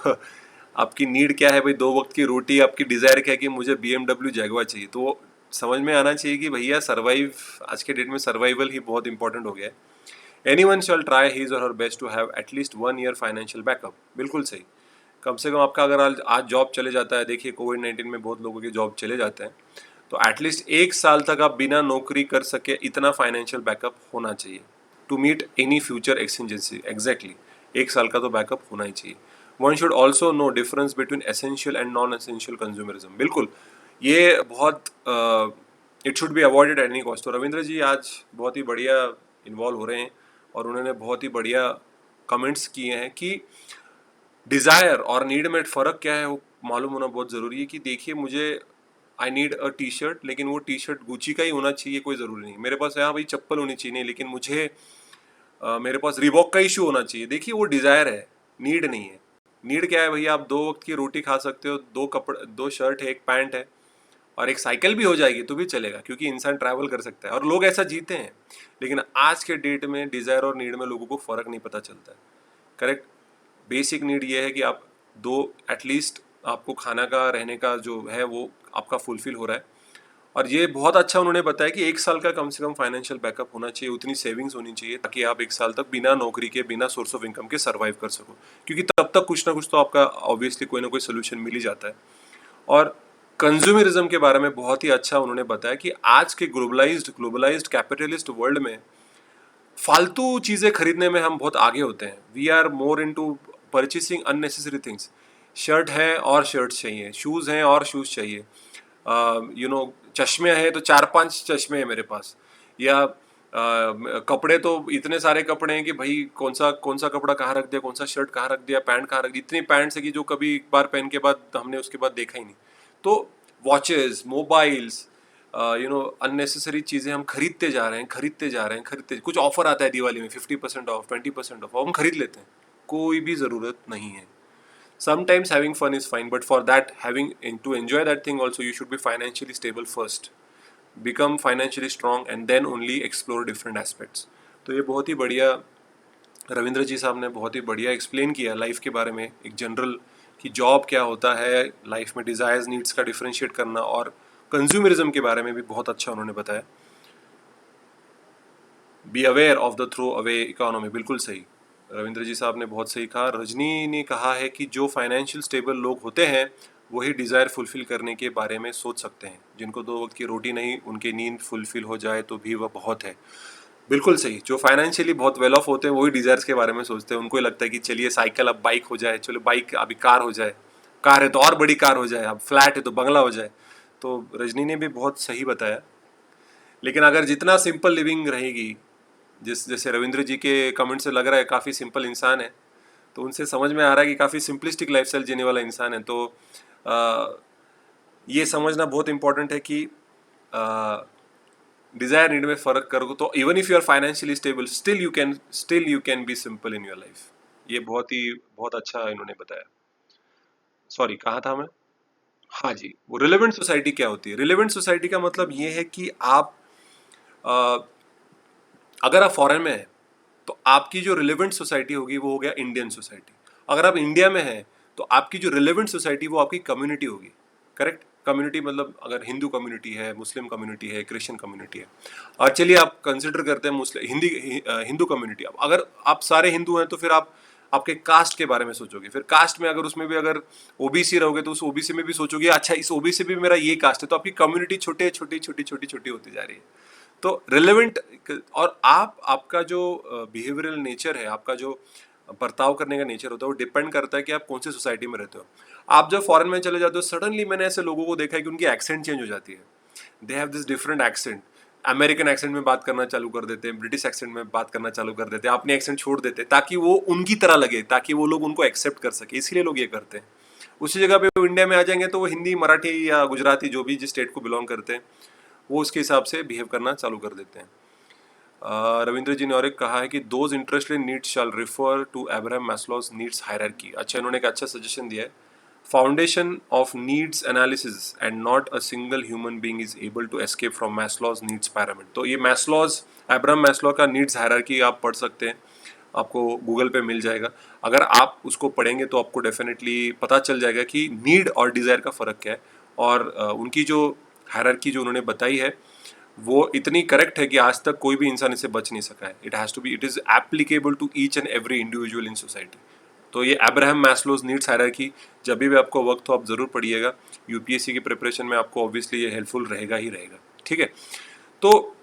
आपकी नीड क्या है भाई, 2 वक्त की रोटी, आपकी डिजायर क्या है कि मुझे BMW जैगुआर चाहिए। तो समझ में आना चाहिए कि भैया सर्वाइव, आज के डेट में सर्वाइवल ही बहुत इंपॉर्टेंट हो गया है। Anyone shell try his or her best to have at least 1 year financial backup. बिल्कुल सही। कम से कम आपका अगर आज जॉब चले जाता है, देखिए कोविड-19 में बहुत लोगों के जॉब चले जाते हैं, तो एटलीस्ट 1 साल तक आप बिना नौकरी कर सके इतना फाइनेंशियल बैकअप होना चाहिए to meet any future exigency. Exactly, 1 साल का तो बैकअप होना ही चाहिए। One should also know difference between essential and non essential consumerism. बिल्कुल, ये बहुत it should be avoided at any cost. तो रविंद्र जी आज बहुत ही बढ़िया इन्वॉल्व हो रहे हैं, और उन्होंने बहुत ही बढ़िया कमेंट्स किए हैं कि डिज़ायर और नीड में फ़र्क क्या है, वो मालूम होना बहुत ज़रूरी है। कि देखिए, मुझे I need a T shirt, लेकिन वो टी शर्ट गुची का ही होना चाहिए, कोई ज़रूरी नहीं। मेरे पास यहाँ भाई चप्पल होनी चाहिए, नहीं, लेकिन मुझे मेरे पास रिबॉक का इशू होना चाहिए। देखिए, वो डिज़ायर है, नीड नहीं है। नीड क्या है भैया, आप 2 वक्त की रोटी खा सकते हो, 2 शर्ट है, एक पैंट है, और एक साइकिल भी हो जाएगी तो भी चलेगा, क्योंकि इंसान ट्रैवल कर सकता है, और लोग ऐसा जीते हैं। लेकिन आज के डेट में डिज़ायर और नीड में लोगों को फ़र्क नहीं पता चलता है। करेक्ट। बेसिक नीड ये है कि आप दो, एटलीस्ट आपको खाना का, रहने का जो है वो आपका फुलफिल हो रहा है। और ये बहुत अच्छा उन्होंने बताया कि 1 साल का कम से कम फाइनेंशियल बैकअप होना चाहिए, उतनी सेविंग्स होनी चाहिए, ताकि आप 1 साल तक बिना नौकरी के, बिना सोर्स ऑफ इनकम के सर्वाइव कर सको। क्योंकि तब तक कुछ ना कुछ तो आपका ऑब्वियसली कोई ना कोई सोल्यूशन मिल ही जाता है। और कंज्यूमरिज्म के बारे में बहुत ही अच्छा उन्होंने बताया कि आज के ग्लोबलाइज्ड कैपिटलिस्ट वर्ल्ड में फालतू चीज़ें खरीदने में हम बहुत आगे होते हैं। We are more into purchasing unnecessary things. Shirt है और शर्ट्स चाहिए, शूज़ हैं और शूज़ चाहिए, चश्मे हैं तो 4-5 चश्मे हैं मेरे पास। या कपड़े तो इतने सारे कपड़े हैं कि भाई कौन सा कपड़ा कहाँ रख दिया, कौन सा शर्ट कहाँ रख दिया, पैंट कहाँ रख दी, इतनी पैंट्स है कि जो कभी एक बार पहन के बाद हमने उसके बाद देखा ही नहीं। तो वॉचेस, मोबाइल्स, अननेसेसरी चीज़ें हम खरीदते जा रहे हैं, कुछ ऑफर आता है दिवाली में 50% ऑफ, 20% ऑफ, हम खरीद लेते हैं। कोई भी ज़रूरत नहीं है। Sometimes having fun is fine, but for that, to enjoy that thing also, you should be financially stable first. Become financially strong and then only explore different aspects. तो ये बहुत ही बढ़िया रविंद्र जी साहब ने बहुत ही बढ़िया एक्सप्लेन किया लाइफ के बारे में, एक जनरल कि जॉब क्या होता है लाइफ में, डिज़ायर्स नीड्स का डिफरेंशिएट करना, और कंज्यूमरिज्म के बारे में भी बहुत अच्छा उन्होंने बताया। Be aware of the throw away economy, बिल्कुल सही, रविंद्र जी साहब ने बहुत सही कहा। रजनी ने कहा है कि जो फाइनेंशियल स्टेबल लोग होते हैं वही डिज़ायर फुलफिल करने के बारे में सोच सकते हैं। जिनको 2 वक्त की रोटी नहीं, उनकी नींद फुलफिल हो जाए तो भी वह बहुत है। बिल्कुल सही, जो फाइनेंशियली बहुत वेल ऑफ होते हैं वही डिज़ायर्स के बारे में सोचते हैं। उनको ही लगता है कि चलिए साइकिल अब बाइक हो जाए, चलो बाइक अभी कार हो जाए, कार है तो और बड़ी कार हो जाए, अब फ्लैट है तो बंगला हो जाए। तो रजनी ने भी बहुत सही बताया। लेकिन अगर जितना सिंपल लिविंग रहेगी, जैसे रविंद्र जी के कमेंट से लग रहा है काफ़ी सिंपल इंसान है, तो उनसे समझ में आ रहा है कि काफ़ी सिंपलिस्टिक लाइफस्टाइल जीने वाला इंसान है। तो आ, ये समझना बहुत इंपॉर्टेंट है कि डिज़ायर नीड में फ़र्क करो तो even if you are financially stable still you can be simple in your life. ये बहुत अच्छा इन्होंने बताया। सॉरी, कहाँ था मैं? हाँ जी, वो रिलेवेंट सोसाइटी क्या होती है? रिलेवेंट सोसाइटी का मतलब ये है कि आप आ, अगर आप फॉरेन में हैं तो आपकी जो रिलेवेंट सोसाइटी होगी वो हो गया इंडियन सोसाइटी। अगर आप इंडिया में हैं तो आपकी जो रिलेवेंट सोसाइटी वो आपकी कम्युनिटी होगी। करेक्ट? कम्युनिटी मतलब अगर हिंदू कम्युनिटी है, मुस्लिम कम्युनिटी है, क्रिश्चियन कम्युनिटी है, और चलिए आप कंसिडर करते हैं मुस्लिम हिंदू कम्युनिटी। अब अगर आप सारे हिंदू हैं तो फिर आप आपके कास्ट के बारे में सोचोगे। फिर कास्ट में अगर उसमें भी अगर ओबीसी रहोगे तो उस ओबीसी में भी सोचोगे अच्छा इस ओबीसी में भी मेरा ये कास्ट है। तो आपकी कम्युनिटी छोटे छोटी छोटी छोटी छोटी होती जा रही है। तो रिलेवेंट, और आपका जो बिहेवियरल नेचर है, आपका जो बर्ताव करने का नेचर होता है वो डिपेंड करता है कि आप कौन सी सोसाइटी में रहते हो। आप जब फॉरेन में चले जाते हो सडनली, मैंने ऐसे लोगों को देखा है कि उनकी एक्सेंट चेंज हो जाती है। They have this different accent. American accent में बात करना चालू कर देते हैं, ब्रिटिश एक्सेंट में बात करना चालू कर देते हैं, अपनी एक्सेंट छोड़ देते हैं ताकि वो उनकी तरह लगे, ताकि वो लोग उनको एक्सेप्ट कर सके, इसलिए लोग ये करते हैं। उसी जगह पे वो इंडिया में आ जाएंगे तो वो हिंदी, मराठी या गुजराती, जो भी जिस स्टेट को बिलोंग करते हैं, वो उसके हिसाब से बिहेव करना चालू कर देते हैं। रविंद्र जी ने और एक कहा है कि those interested in needs shall refer to Abraham Maslow's needs hierarchy. अच्छा, इन्होंने एक अच्छा सजेशन दिया है। Foundation of needs analysis and not a single human being is able to escape from Maslow's needs pyramid. तो ये मैस्लोज, अब्राहम मैस्लो का नीड्स हायरार्की आप पढ़ सकते हैं, आपको गूगल पे मिल जाएगा। अगर आप उसको पढ़ेंगे तो आपको डेफिनेटली पता चल जाएगा कि नीड और डिज़ायर का फ़र्क क्या है। और उनकी जो हायरार्की जो उन्होंने बताई है वो इतनी करेक्ट है कि आज तक कोई भी इंसान इससे बच नहीं सका है। It is applicable to each and every individual in society. तो ये अब्राहम मैस्लोज नीड्स हायरार्की जब भी आपको वक्त हो आप ज़रूर पढ़िएगा। यूपीएससी की प्रिपरेशन में आपको ऑब्वियसली ये हेल्पफुल रहेगा ही रहेगा। ठीक है, तो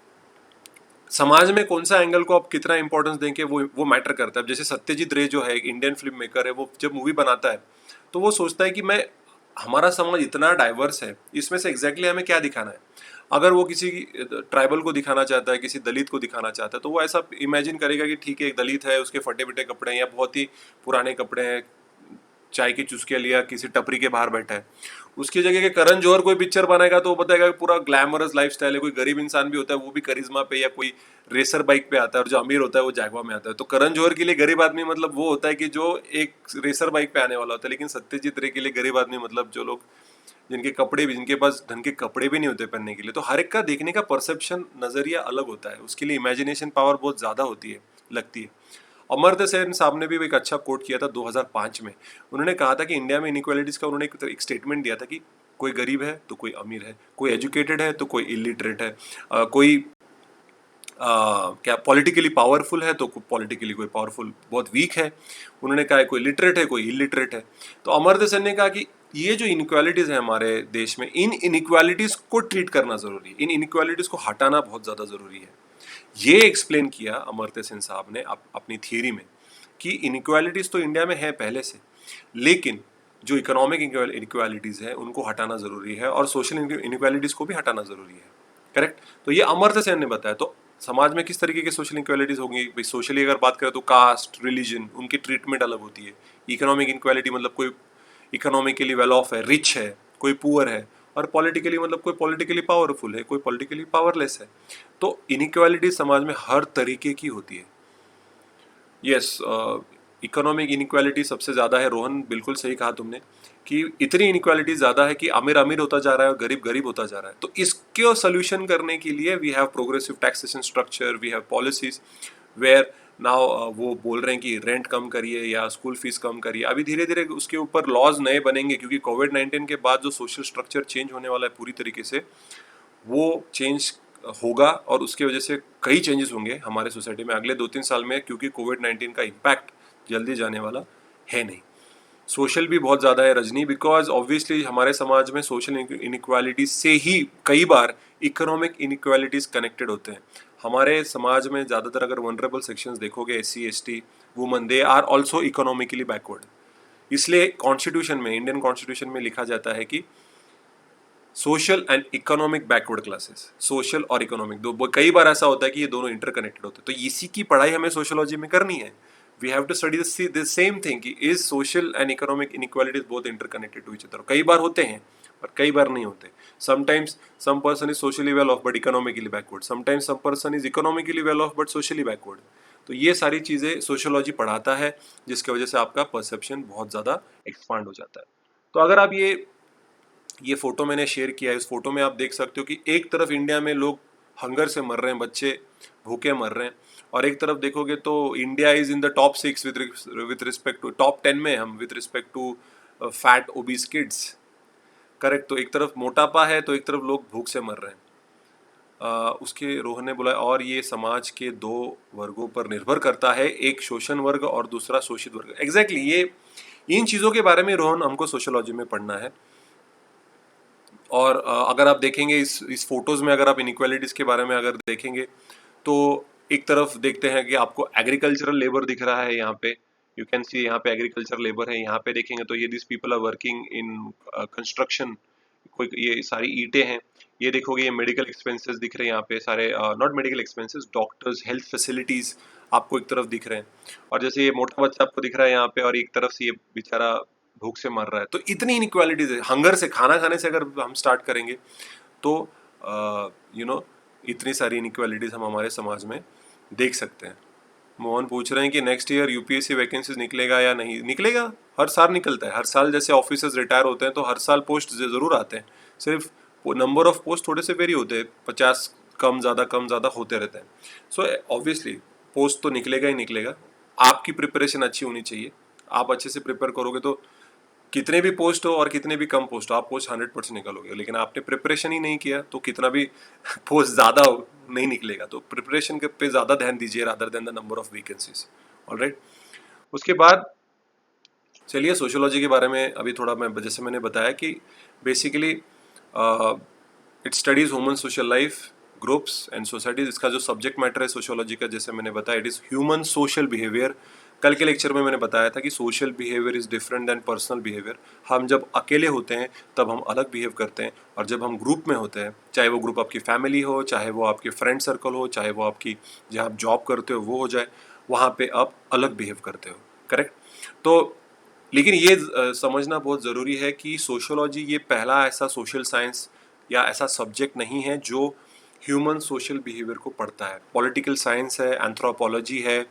समाज में कौन सा एंगल को आप कितना इंपॉर्टेंस देंगे वो मैटर करता है। जैसे सत्यजीत रे जो है एक इंडियन फिल्म मेकर है, वो जब मूवी बनाता है तो वो सोचता है कि मैं, हमारा समाज इतना डाइवर्स है, इसमें से एग्जैक्टली हमें क्या दिखाना है। अगर वो किसी ट्राइबल को दिखाना चाहता है, किसी दलित को दिखाना चाहता है, तो वो ऐसा इमेजिन करेगा कि ठीक है एक दलित है, उसके फटे पिटे कपड़े हैं या बहुत ही पुराने कपड़े हैं, चाय की चुस्कियां लिया किसी टपरी के बाहर बैठा है। उसकी जगह के करण जौहर कोई पिक्चर बनाएगा तो वो बताएगा कि पूरा ग्लैमरस लाइफस्टाइल है, कोई गरीब इंसान भी होता है वो भी करिश्मा पे या कोई रेसर बाइक पे आता है, और जो अमीर होता है वो जैगवा में आता है। तो करण जौहर के लिए गरीब आदमी मतलब वो होता है कि जो एक रेसर बाइक पे आने वाला होता है, लेकिन सत्यजीत रे के लिए गरीब आदमी मतलब जो लोग, जिनके कपड़े भी, जिनके पास ढंग के कपड़े भी नहीं होते पहनने के लिए। तो हर एक का देखने का परसेप्शन, नजरिया अलग होता है, उसके लिए इमेजिनेशन पावर बहुत ज्यादा होती है, लगती है। अमर्त्य सेन साहब ने भी एक अच्छा कोट किया था 2005 में। उन्होंने कहा था कि इंडिया में इनइक्वालिटीज का, उन्होंने एक स्टेटमेंट दिया था कि कोई गरीब है तो कोई अमीर है, कोई एजुकेटेड है तो कोई इलिटरेट है, कोई क्या पॉलिटिकली पावरफुल है तो पॉलिटिकली कोई पावरफुल बहुत वीक है। उन्होंने कहा है कोई लिटरेट है कोई इलिटरेट है। तो अमर्त्य सेन ने कहा कि ये जो इनइक्वालिटीज़ है हमारे देश में, इन इनइक्वालिटीज़ को ट्रीट करना ज़रूरी है, इन इनइक्वालिटीज़ को हटाना बहुत ज़्यादा ज़रूरी है। ये एक्सप्लेन किया अमर्त्य सेन साहब ने अपनी थियरी में कि इनइक्वालिटीज़ तो इंडिया में है पहले से, लेकिन जो इकोनॉमिक इनइक्वालिटीज़ है उनको हटाना ज़रूरी है और सोशल इनइक्वालिटीज़ को भी हटाना ज़रूरी है। करेक्ट? तो ये अमर्त्य सेन ने बताया। तो समाज में किस तरीके के सोशल इनक्वालिटीज होंगी भाई। सोशली अगर बात करें तो कास्ट, रिलीजन, उनकी ट्रीटमेंट अलग होती है। इकोनॉमिक इनक्वालिटी मतलब कोई इकोनॉमिकली वेल ऑफ है, रिच है, कोई पुअर है। और पॉलिटिकली मतलब कोई पॉलिटिकली पावरफुल है, कोई पॉलिटिकली पावरलेस है। तो इनइक्वालिटी समाज में हर तरीके की होती है। यस, इकोनॉमिक इनइक्वालिटी सबसे ज़्यादा है। रोहन, बिल्कुल सही कहा तुमने कि इतनी इनइक्वालिटी ज़्यादा है कि अमीर अमीर होता जा रहा है और गरीब गरीब होता जा रहा है। तो इसको सोल्यूशन करने के लिए we have progressive taxation structure, we have policies where now वो बोल रहे हैं कि रेंट कम करिए या स्कूल फीस कम करिए। अभी धीरे धीरे उसके ऊपर लॉज नए बनेंगे, क्योंकि कोविड-19 के बाद जो सोशल स्ट्रक्चर चेंज होने वाला है पूरी तरीके से, वो चेंज होगा और उसकी वजह से कई चेंजेस होंगे हमारे सोसाइटी में अगले 2-3 साल में, क्योंकि कोविड-19 का इम्पैक्ट जल्दी जाने वाला है नहीं। सोशल भी बहुत ज़्यादा है रजनी, बिकॉज ऑब्वियसली हमारे समाज में सोशल इनइक्वालिटी से ही कई बार इकोनॉमिक इनइक्वालिटीज कनेक्टेड होते हैं। हमारे समाज में ज़्यादातर अगर वनरेबल सेक्शंस देखोगे, SC ST woman, they are also economically backward. इसलिए कॉन्स्टिट्यूशन में, इंडियन कॉन्स्टिट्यूशन में लिखा जाता है कि social and economic backward classes, social और इकोनॉमिक दो, कई बार ऐसा होता है कि ये दोनों इंटरकनेक्टेड होते हैं। तो इसी की पढ़ाई हमें सोशियोलॉजी में करनी है। We have to study the same thing कि is social and economic inequalities both interconnected to each other. कई बार होते हैं और कई बार नहीं होते। Sometimes some person is socially well off but economically backward, sometimes some person is economically well off but socially backward. तो ये सारी चीज़ें सोशियोलॉजी पढ़ाता है, जिसकी वजह से आपका परसेप्शन बहुत ज़्यादा एक्सपांड हो जाता है। तो अगर आप ये फोटो मैंने शेयर किया है, इस फोटो में आप देख सकते हो कि एक तरफ इंडिया में लोग हंगर से मर रहे हैं, बच्चे भूखे मर रहे हैं, और एक तरफ देखोगे तो India is in the top 6 with respect to top 10 में हम with respect to fat obese kids. Correct. तो एक तरफ मोटापा है तो एक तरफ लोग भूख से मर रहे हैं। उसके रोहन ने बोला और ये समाज के दो वर्गों पर निर्भर करता है, एक शोषण वर्ग और दूसरा शोषित वर्ग। एग्जैक्टली ये इन चीज़ों के बारे में रोहन हमको सोशियोलॉजी में पढ़ना है। और अगर आप देखेंगे इस फोटोज़ में, अगर आप इनइक्वालिटीज़ के बारे में अगर देखेंगे तो एक तरफ देखते हैं कि आपको एग्रीकल्चरल लेबर दिख रहा है यहाँ पे। यू कैन सी यहाँ पे एग्रीकल्चर लेबर है। यहाँ पे देखेंगे तो ये this people are working in construction. कोई ये सारी ईंटें हैं। ये देखोगे ये मेडिकल एक्सपेंसेस दिख रहे हैं यहाँ पे सारे, not medical expenses, doctors, health facilities आपको एक तरफ दिख रहे हैं। और जैसे ये मोटा बच्चा आपको दिख रहा है यहाँ पे, और एक तरफ से ये बेचारा भूख से मर रहा है। तो इतनी इनइक्वालिटीज है। हंगर से, खाना खाने से अगर हम स्टार्ट करेंगे तो यू नो इतनी सारी इनइक्वालिटीज हम हमारे समाज में देख सकते हैं। मोहन पूछ रहे हैं कि नेक्स्ट ईयर UPSC वैकेंसीज निकलेगा या नहीं निकलेगा। हर साल निकलता है, हर साल जैसे ऑफिसर्स रिटायर होते हैं तो हर साल पोस्ट ज़रूर आते हैं। सिर्फ नंबर ऑफ पोस्ट थोड़े से वेरी होते हैं, 50 कम ज़्यादा होते रहते हैं। सो ऑब्वियसली पोस्ट तो निकलेगा ही निकलेगा। आपकी प्रिपरेशन अच्छी होनी चाहिए। आप अच्छे से प्रिपेयर करोगे तो कितने भी पोस्ट हो और कितने भी कम पोस्ट हो, आप पोस्ट 100% निकालोगे। लेकिन आपने प्रिपरेशन ही नहीं किया तो कितना भी पोस्ट ज़्यादा हो नहीं निकलेगा। तो प्रिपरेशन के पे ज़्यादा ध्यान दीजिए rather than the number of vacancies. Alright. उसके बाद चलिए सोशियोलॉजी के बारे में अभी थोड़ा, मैं जैसे मैंने बताया कि basically it studies human social life, groups and societies. इसका जो सब्जेक्ट मैटर है सोशियोलॉजी का, जैसे मैंने बताया, it is human social behaviour. कल के लेक्चर में मैंने बताया था कि social behaviour is different than personal behaviour. हम जब अकेले होते हैं तब हम अलग बिहेव करते हैं, और जब हम ग्रुप में होते हैं, चाहे वो ग्रुप आपकी फैमिली हो, चाहे वो आपके फ्रेंड सर्कल हो, चाहे वो आपकी जहाँ आप जॉब करते हो वो हो जाए, वहाँ पे आप अलग बिहेव करते हो। करेक्ट। तो लेकिन ये समझना बहुत ज़रूरी है कि सोशियोलॉजी ये पहला ऐसा सोशल साइंस या ऐसा सब्जेक्ट नहीं है जो ह्यूमन सोशल बिहेवियर को पढ़ता है। पॉलिटिकल साइंस है, एंथ्रोपोलॉजी है,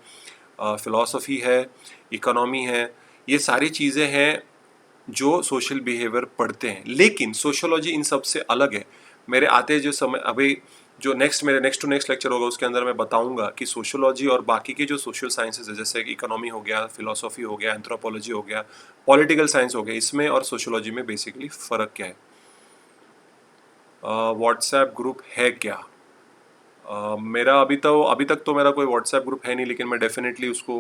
फिलॉसफी है, इकोनॉमी है, ये सारी चीज़ें हैं जो सोशल बिहेवियर पढ़ते हैं। लेकिन सोशियोलॉजी इन सब से अलग है। मेरे आते जो समय अभी जो मेरे नेक्स्ट टू नेक्स्ट लेक्चर होगा उसके अंदर मैं बताऊंगा कि सोशियोलॉजी और बाकी के जो सोशल साइंसेज है, जैसे इकोनॉमी हो गया, फिलॉसफी हो गया, एंथ्रोपोलॉजी हो गया, पॉलिटिकल साइंस हो गया, इसमें और सोशियोलॉजी में बेसिकली फ़र्क क्या है। व्हाट्सएप ग्रुप है क्या? मेरा अभी तक तो मेरा कोई व्हाट्सएप ग्रुप है नहीं, लेकिन मैं डेफिनेटली उसको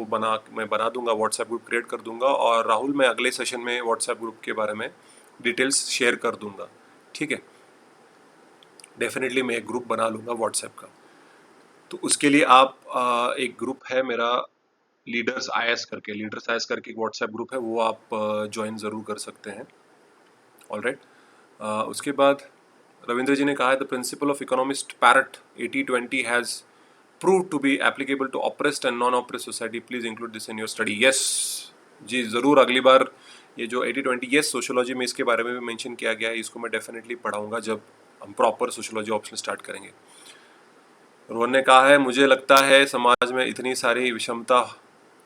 मैं बना दूंगा, व्हाट्सएप ग्रुप क्रिएट कर दूंगा। और राहुल, मैं अगले सेशन में व्हाट्सएप ग्रुप के बारे में डिटेल्स शेयर कर दूंगा। ठीक है, डेफिनेटली मैं एक ग्रुप बना लूँगा व्हाट्सएप का। तो उसके लिए आप एक ग्रुप है मेरा, लीडर्स आईएस करके एक व्हाट्सएप ग्रुप है, वो आप ज्वाइन ज़रूर कर सकते हैं। ऑलराइट। उसके बाद रविंद्र जी ने कहा है the principle of economist parrot 80-20 has proved to be applicable to oppressed and non-oppressed society. Please include this in your study. Yes जी, ज़रूर अगली बार ये जो 80-20 yes सोशोलॉजी में इसके बारे में भी मेंशन किया गया है, इसको मैं डेफिनेटली पढ़ाऊंगा जब हम प्रॉपर सोशोलॉजी ऑप्शन स्टार्ट करेंगे। रोहन ने कहा है, मुझे लगता है समाज में इतनी सारी विषमता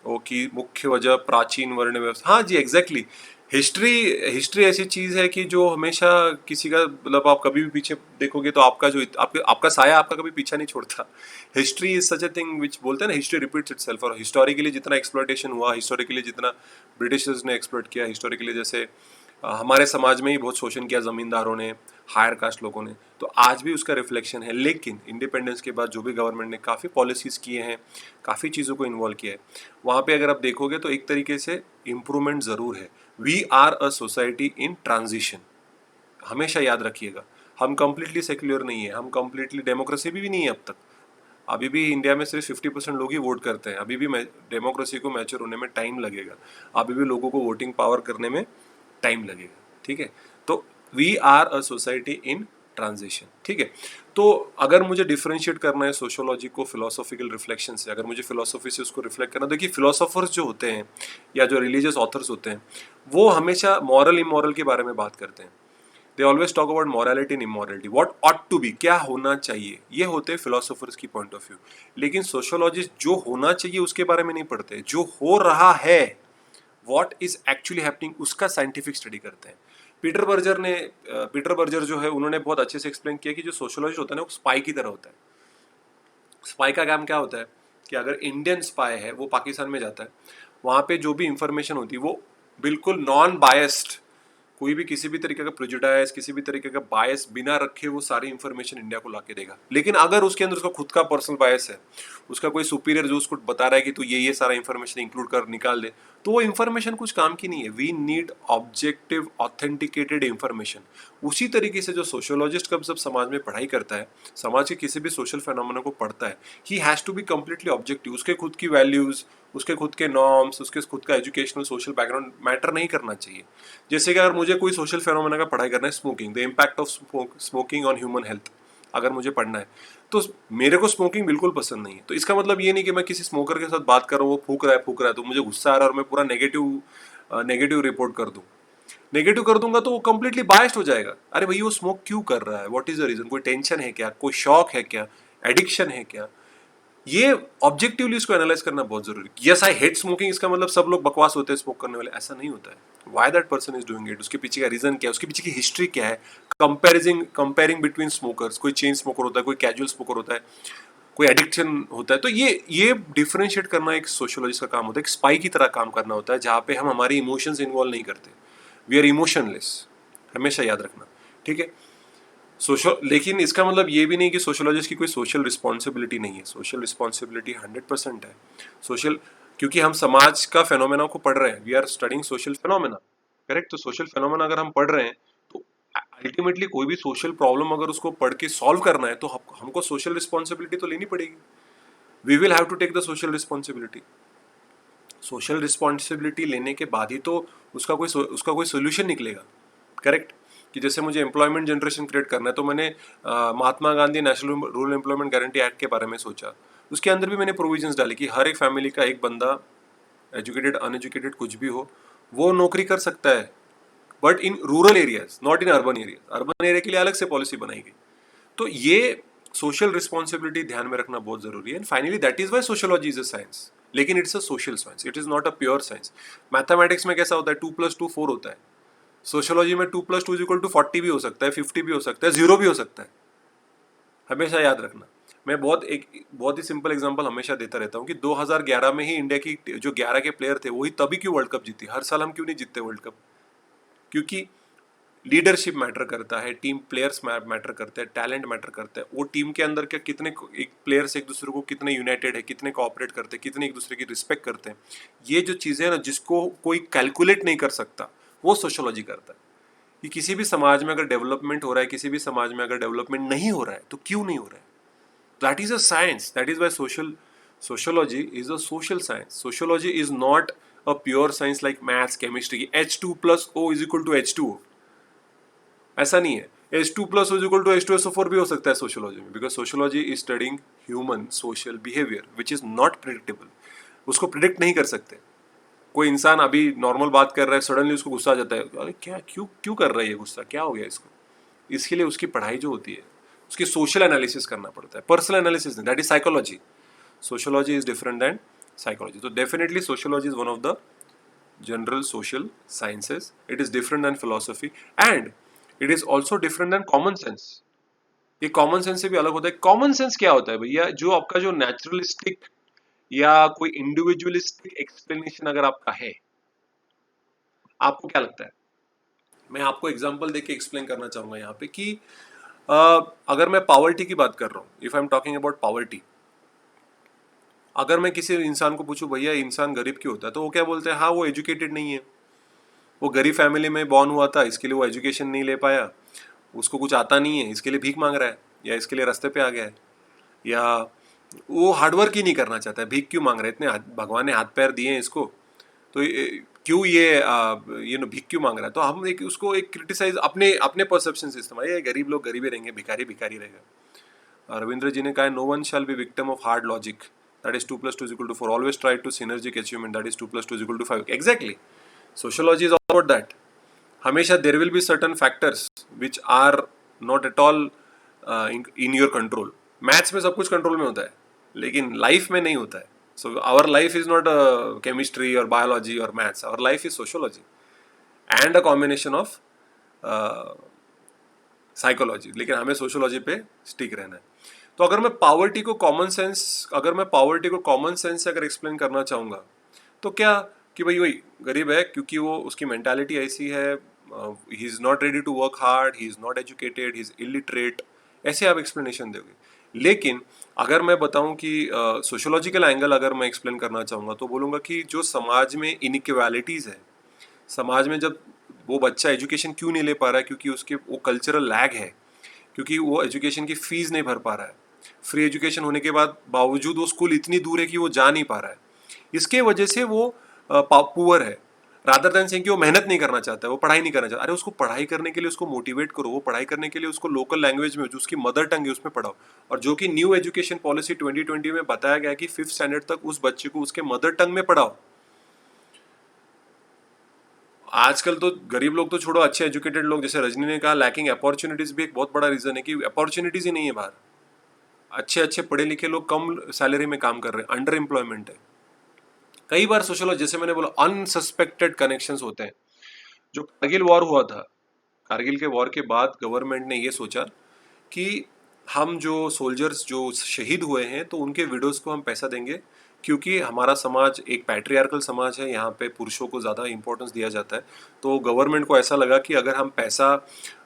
वो की मुख्य वजह प्राचीन वर्ण व्यवस्था। हाँ जी, एग्जैक्टली। हिस्ट्री हिस्ट्री ऐसी चीज़ है कि जो हमेशा किसी का मतलब आप कभी भी पीछे देखोगे तो आपका जो आपका साया आपका कभी पीछा नहीं छोड़ता। History is such a thing which बोलते हैं ना, हिस्ट्री रिपीट्स इटसेल्फ। और हिस्टोरिकली जितना एक्सप्लॉयटेशन हुआ, हिस्टोरिकली जितना ब्रिटिशर्स ने एक्सप्लॉयट किया, हिस्टोरिकली जैसे हमारे समाज में ही बहुत शोषण किया ज़मींदारों ने, हायर कास्ट लोगों ने, तो आज भी उसका रिफ्लेक्शन है। लेकिन इंडिपेंडेंस के बाद जो भी गवर्नमेंट ने काफ़ी पॉलिसीज़ किए हैं, काफ़ी चीज़ों को इन्वॉल्व किया है, वहाँ पे अगर आप देखोगे तो एक तरीके से इम्प्रूवमेंट ज़रूर है। We are a society in transition, हमेशा याद रखिएगा। हम कम्प्लीटली सेक्युलर नहीं है, हम कम्प्लीटली डेमोक्रेसी भी नहीं है अब तक। अभी भी इंडिया में सिर्फ 50% लोग ही वोट करते हैं। अभी भी डेमोक्रेसी को मैच्योर होने में टाइम लगेगा। अभी भी लोगों को वोटिंग पावर करने में टाइम लगेगा। ठीक है, तो we are a society in transition. ठीक है, तो अगर मुझे डिफरेंशिएट करना है सोशियोलॉजी को फिलोसॉफिकल रिफ्लेक्शन से, अगर मुझे फिलोसॉफी से उसको रिफ्लेक्ट करना, देखिए फिलोसोफर्स जो होते हैं या जो रिलीजियस ऑथर्स होते हैं वो हमेशा मॉरल इमोरल के बारे में बात करते हैं। They always talk about morality and immorality, what ought to be, क्या होना चाहिए, ये होते हैं फिलोसोफर्स की पॉइंट ऑफ व्यू। लेकिन सोशियोलॉजिस्ट जो होना चाहिए उसके बारे में नहीं पढ़ते, जो हो रहा है, व्हाट इज एक्चुअली हैपनिंग, उसका साइंटिफिक स्टडी करते हैं। पीटर बर्जर जो है उन्होंने बहुत अच्छे से एक्सप्लेन किया कि जो सोशियोलॉजिस्ट होता है ना वो स्पाई की तरह होता है। स्पाई का काम क्या होता है कि अगर इंडियन स्पाई है वो पाकिस्तान में जाता है, वहाँ पे जो भी इंफॉर्मेशन होती है वो बिल्कुल नॉन बायस्ड, कोई भी किसी भी तरीके का प्रेजुडाइज, किसी भी तरीके का बायस बिना रखे वो सारी इंफॉर्मेशन इंडिया को लाके देगा। लेकिन अगर उसके अंदर उसका खुद का पर्सनल बायस है, उसका कोई सुपीरियर जो उसको बता रहा है कि तू ये सारा इंफॉर्मेशन इंक्लूड कर निकाल दे, तो वो इंफॉर्मेशन कुछ काम की नहीं है। We need objective authenticated information. उसी तरीके से जो सोशियोलॉजिस्ट कब सब समाज में पढ़ाई करता है, समाज के किसी भी सोशल फेनोमेना को पढ़ता है, he has to be completely objective. उसके खुद की वैल्यूज़, उसके खुद के नॉर्म्स, उसके खुद का एजुकेशनल सोशल बैकग्राउंड मैटर नहीं करना चाहिए। जैसे कि अगर मुझे कोई सोशल फेनोमेना का पढ़ाई करना है, smoking, the impact of smoking on human health, अगर मुझे पढ़ना है तो मेरे को स्मोकिंग बिल्कुल पसंद नहीं है। तो इसका मतलब ये नहीं कि मैं किसी स्मोकर के साथ बात कर रहा हूँ, वो फूक रहा है तो मुझे गुस्सा आ रहा है और मैं पूरा नेगेटिव रिपोर्ट कर दूँ। नेगेटिव कर दूंगा तो वो कंप्लीटली बायस्ड हो जाएगा। अरे भाई वो स्मोक क्यों कर रहा है, व्हाट इज द रीजन, कोई टेंशन है क्या, कोई शौक है क्या, एडिक्शन है क्या, ये ऑब्जेक्टिवली इसको एनालाइज करना बहुत जरूरी है। यस आई हेट स्मोकिंग, इसका मतलब सब लोग बकवास होते हैं स्मोक करने वाले, ऐसा नहीं होता है। Why that person is doing it, उसके पीछे का रीजन क्या है, उसके पीछे की हिस्ट्री क्या है, कंपेयरिंग बिटवीन स्मोकर्स, कोई चेन स्मोकर होता है, कोई कैजुअल स्मोकर होता है, कोई एडिक्शन होता है। तो ये डिफरेंशिएट करना एक सोशियोलॉजिस्ट का काम होता है, एक स्पाई की तरह काम करना होता है, जहाँ पे हम हमारे इमोशंस इन्वॉल्व नहीं करते। वी आर इमोशनलेस, हमेशा याद रखना। ठीक है, लेकिन इसका मतलब ये भी नहीं कि सोशियोलॉजिस्ट की कोई सोशल रिस्पॉन्सिबिलिटी नहीं है। सोशल रिस्पॉन्सिबिलिटी 100% है। सोशल, क्योंकि हम समाज का फेनोमेना को पढ़ रहे हैं, we are studying social phenomena, correct. तो सोशल फेनोमेना अगर हम पढ़ रहे हैं तो अल्टीमेटली कोई भी सोशल प्रॉब्लम अगर उसको पढ़ के सॉल्व करना है तो हमको सोशल रिस्पॉन्सिबिलिटी तो लेनी पड़ेगी। We will have to take the social responsibility. Social responsibility लेने के बाद ही तो उसका कोई सोल्यूशन निकलेगा, करेक्ट। कि जैसे मुझे एम्प्लॉयमेंट जनरेशन क्रिएट करना है तो मैंने Mahatma Gandhi national rural employment guarantee act के बारे में सोचा। उसके अंदर भी मैंने प्रोविजंस डाली कि हर एक फैमिली का एक बंदा, एजुकेटेड अनएजुकेटेड कुछ भी हो, वो नौकरी कर सकता है, but in rural areas, not in urban area. Urban area के लिए अलग से पॉलिसी बनाई गई। तो ये सोशल रिस्पॉन्सिबिलिटी ध्यान में रखना बहुत जरूरी है। And finally that is why sociology is a science, लेकिन it's a social science, it is not a pure science. Mathematics में कैसा होता है, 2+2 4 होता है। सोशियोलॉजी में 2+2 = 40 भी हो सकता है, 50 भी हो सकता है, 0 भी हो सकता है। हमेशा याद रखना। मैं बहुत ही सिंपल एग्जांपल हमेशा देता रहता हूँ कि 2011 में ही इंडिया की जो 11 के प्लेयर थे वही तभी क्यों वर्ल्ड कप जीती। हर साल हम क्यों नहीं जीतते वर्ल्ड कप? क्योंकि लीडरशिप मैटर करता है, टीम प्लेयर्स मैटर करते हैं, टैलेंट मैटर करता है। वो टीम के अंदर क्या कितने एक प्लेयर्स एक दूसरे को कितने यूनाइटेड है, कितने कोऑपरेट करते हैं, कितने एक दूसरे की रिस्पेक्ट करते हैं, ये जो चीज़ें हैं ना जिसको कोई कैलकुलेट नहीं कर सकता, वो सोशियोलॉजी करता है। कि किसी भी समाज में अगर डेवलपमेंट हो रहा है, किसी भी समाज में अगर डेवलपमेंट नहीं हो रहा है तो क्यों नहीं हो रहा है, that is a science. That is why sociology is a social science. Sociology is not a pure science like maths, chemistry, H2+O is equal to H2O, ऐसा नहीं है। H2+O is equal to H2SO4 भी हो सकता है सोशियोलॉजी में, because sociology is studying human social behaviour which is not predictable. उसको प्रिडिक्ट नहीं कर सकते। कोई इंसान अभी नॉर्मल बात कर रहा है, सडनली उसको गुस्सा आ जाता है, अरे क्या, क्यों क्यों कर रहा है ये गुस्सा, क्या हो गया इसको? इसके लिए उसकी पढ़ाई जो होती है, उसकी सोशल एनालिसिस करना पड़ता है, पर्सनल एनालिसिस नहीं, that is psychology. Sociology is different than psychology. तो definitely sociology is one of the general social sciences. It is different than philosophy and it is also different than common sense. ये कॉमन सेंस से भी अलग होता है। कॉमन सेंस क्या होता है भैया? जो आपका जो नेचुरलिस्टिक या कोई इंडिविजुअलिस्टिक एक्सप्लेनेशन अगर आपका है, आपको क्या लगता है? मैं आपको एग्जांपल देके एक्सप्लेन करना चाहूंगा यहाँ पे कि अ, अगर मैं पॉवर्टी की बात कर रहा हूँ, if I am talking about poverty, अगर मैं किसी इंसान को पूछूं भैया इंसान गरीब क्यों होता है, तो वो क्या बोलते हैं? हाँ, वो एजुकेटेड नहीं है, वो गरीब फैमिली में बॉर्न हुआ था, इसके लिए वो एजुकेशन नहीं ले पाया, उसको कुछ आता नहीं है, इसके लिए भीख मांग रहा है, या इसके लिए रास्ते पे आ गया है, या वो हार्डवर्क ही नहीं करना चाहता है, भीख क्यों मांग रहा है? इतने भगवान ने हाथ पैर दिए हैं इसको, तो क्यों ये भीख क्यों मांग रहा है? तो हम एक उसको एक क्रिटिसाइज अपने अपने परसेप्शन से इस्तेमाल, ये गरीब लोग गरीब ही रहेंगे, भिखारी भिखारी रहेगा। रविंद्र जी ने कहा, no one shall be victim of hard logic, that is 2+2=4, always try to synergic achievement, that is 2+2=5। Exactly, sociology is all about that. हमेशा there will be certain factors which are not at all in your control. Maths में सब कुछ कंट्रोल में होता है, लेकिन लाइफ में नहीं होता है। So our life is not chemistry और बायोलॉजी और maths, our life is sociology and a combination of psychology, लेकिन हमें सोशियोलॉजी पे स्टिक रहना है। तो अगर मैं पावर्टी को कॉमन सेंस से अगर एक्सप्लेन करना चाहूँगा, तो क्या कि भाई वही गरीब है क्योंकि वो उसकी मेंटालिटी ऐसी है, he is not ready to work hard, he is not educated, he is illiterate, ऐसे आप एक्सप्लेनेशन दोगे। लेकिन अगर मैं बताऊं कि सोशियोलॉजिकल एंगल अगर मैं एक्सप्लेन करना चाहूँगा, तो बोलूँगा कि जो समाज में इनइक्वालिटीज़ है, समाज में जब वो बच्चा एजुकेशन क्यों नहीं ले पा रहा है, क्योंकि उसके वो कल्चरल लैग है, क्योंकि वो एजुकेशन की फीस नहीं भर पा रहा है, फ्री एजुकेशन होने के बाद बावजूद वो स्कूल इतनी दूर है कि वो जा नहीं पा रहा है, इसके वजह से वो पुअर है। रादर देन सेइंग कि वो मेहनत नहीं करना चाहता है, वो पढ़ाई नहीं करना चाहता, अरे उसको पढ़ाई करने के लिए उसको मोटिवेट करो, वो पढ़ाई करने के लिए उसको लोकल लैंग्वेज में जो उसकी मदर टंग है उसमें पढ़ाओ। और जो कि न्यू एजुकेशन पॉलिसी 2020 में बताया गया कि 5th स्टैंडर्ड तक उस बच्चे को उसके मदर टंग में पढ़ाओ। आजकल तो गरीब लोग तो छोड़ो, अच्छे एजुकेटेड लोग, जैसे रजनी ने कहा, लैकिंग अपॉर्चुनिटीज भी एक बहुत बड़ा रीजन है कि अपॉर्चुनिटीज ही नहीं है बाहर। अच्छे अच्छे पढ़े लिखे लोग कम सैलरी में काम कर रहे हैं, अंडर एम्प्लॉयमेंट है। कई बार सोशल, जैसे मैंने बोला, अनसस्पेक्टेड कनेक्शंस होते हैं। जो कारगिल वॉर हुआ था, कारगिल के वॉर के बाद गवर्नमेंट ने ये सोचा कि हम जो सोल्जर्स जो शहीद हुए हैं, तो उनके विडोज को हम पैसा देंगे, क्योंकि हमारा समाज एक पैट्रियार्कल समाज है, यहाँ पे पुरुषों को ज़्यादा इंपॉर्टेंस दिया जाता है। तो गवर्नमेंट को ऐसा लगा कि अगर हम पैसा,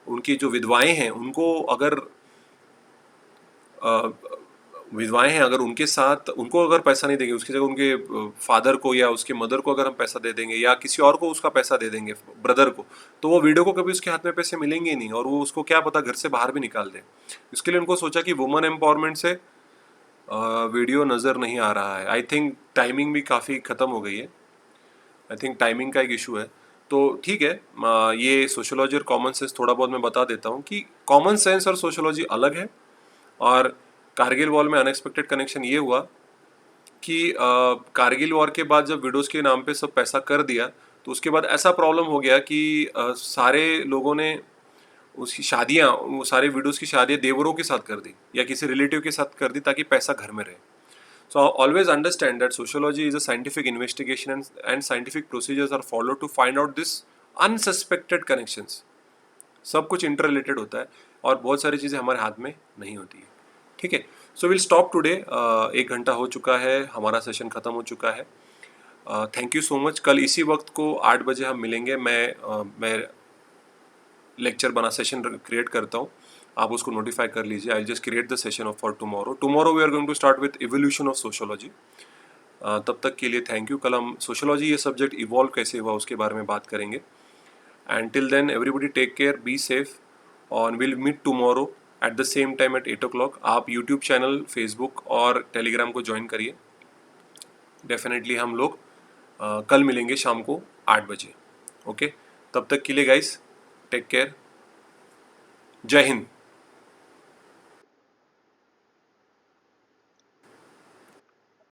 उनकी जो विधवाएं हैं उनको अगर विधवाएं हैं अगर उनके साथ उनको अगर पैसा नहीं देंगे, उसकी जगह उनके फादर को या उसके मदर को अगर हम पैसा दे देंगे, या किसी और को उसका पैसा दे देंगे, ब्रदर को, तो वो विडो को कभी उसके हाथ में पैसे मिलेंगे ही नहीं, और वो उसको क्या पता घर से बाहर भी निकाल दे। इसके लिए उनको सोचा कि वुमन एम्पावरमेंट से वीडियो नज़र नहीं आ रहा है। आई थिंक टाइमिंग भी काफ़ी ख़त्म हो गई है, आई थिंक टाइमिंग का एक इशू है। तो ठीक है, ये सोशोलॉजी और कॉमन सेंस थोड़ा बहुत मैं बता देता हूँ कि कॉमन सेंस और सोशोलॉजी अलग है। और कारगिल वॉर में अनएक्सपेक्टेड कनेक्शन ये हुआ कि कारगिल वॉर के बाद जब विडोज़ के नाम पे सब पैसा कर दिया, तो उसके बाद ऐसा प्रॉब्लम हो गया कि सारे लोगों ने उसकी शादियाँ, वो सारे विडोज़ की शादियाँ देवरों के साथ कर दी या किसी रिलेटिव के साथ कर दी, ताकि पैसा घर में रहे। So always understand that sociology is a scientific investigation, and scientific procedures are followed to find out this unsuspected connections. सब कुछ इंटर रिलेटेड होता है और बहुत सारी चीज़ें हमारे हाथ में नहीं होती है। ठीक है, सो विल स्टॉप टुडे। 1 घंटा हो चुका है, हमारा सेशन ख़त्म हो चुका है। Thank you so much. कल इसी वक्त को 8 बजे हम मिलेंगे। मैं लेक्चर बना सेशन क्रिएट करता हूँ, आप उसको नोटिफाई कर लीजिए। I just create the session of for tomorrow we are going to start with evolution of sociology. तब तक के लिए थैंक यू। कल हम सोशोलॉजी ये सब्जेक्ट इवॉल्व कैसे हुआ उसके बारे में बात करेंगे। And till then everybody take care, be safe, और will meet tomorrow at the same time at 8 o'clock। आप यूट्यूब चैनल, फेसबुक और टेलीग्राम को ज्वाइन करिए। डेफिनेटली हम लोग कल मिलेंगे शाम को 8 बजे। ओके, तब तक के लिए गाइस, टेक केयर, जय हिंद।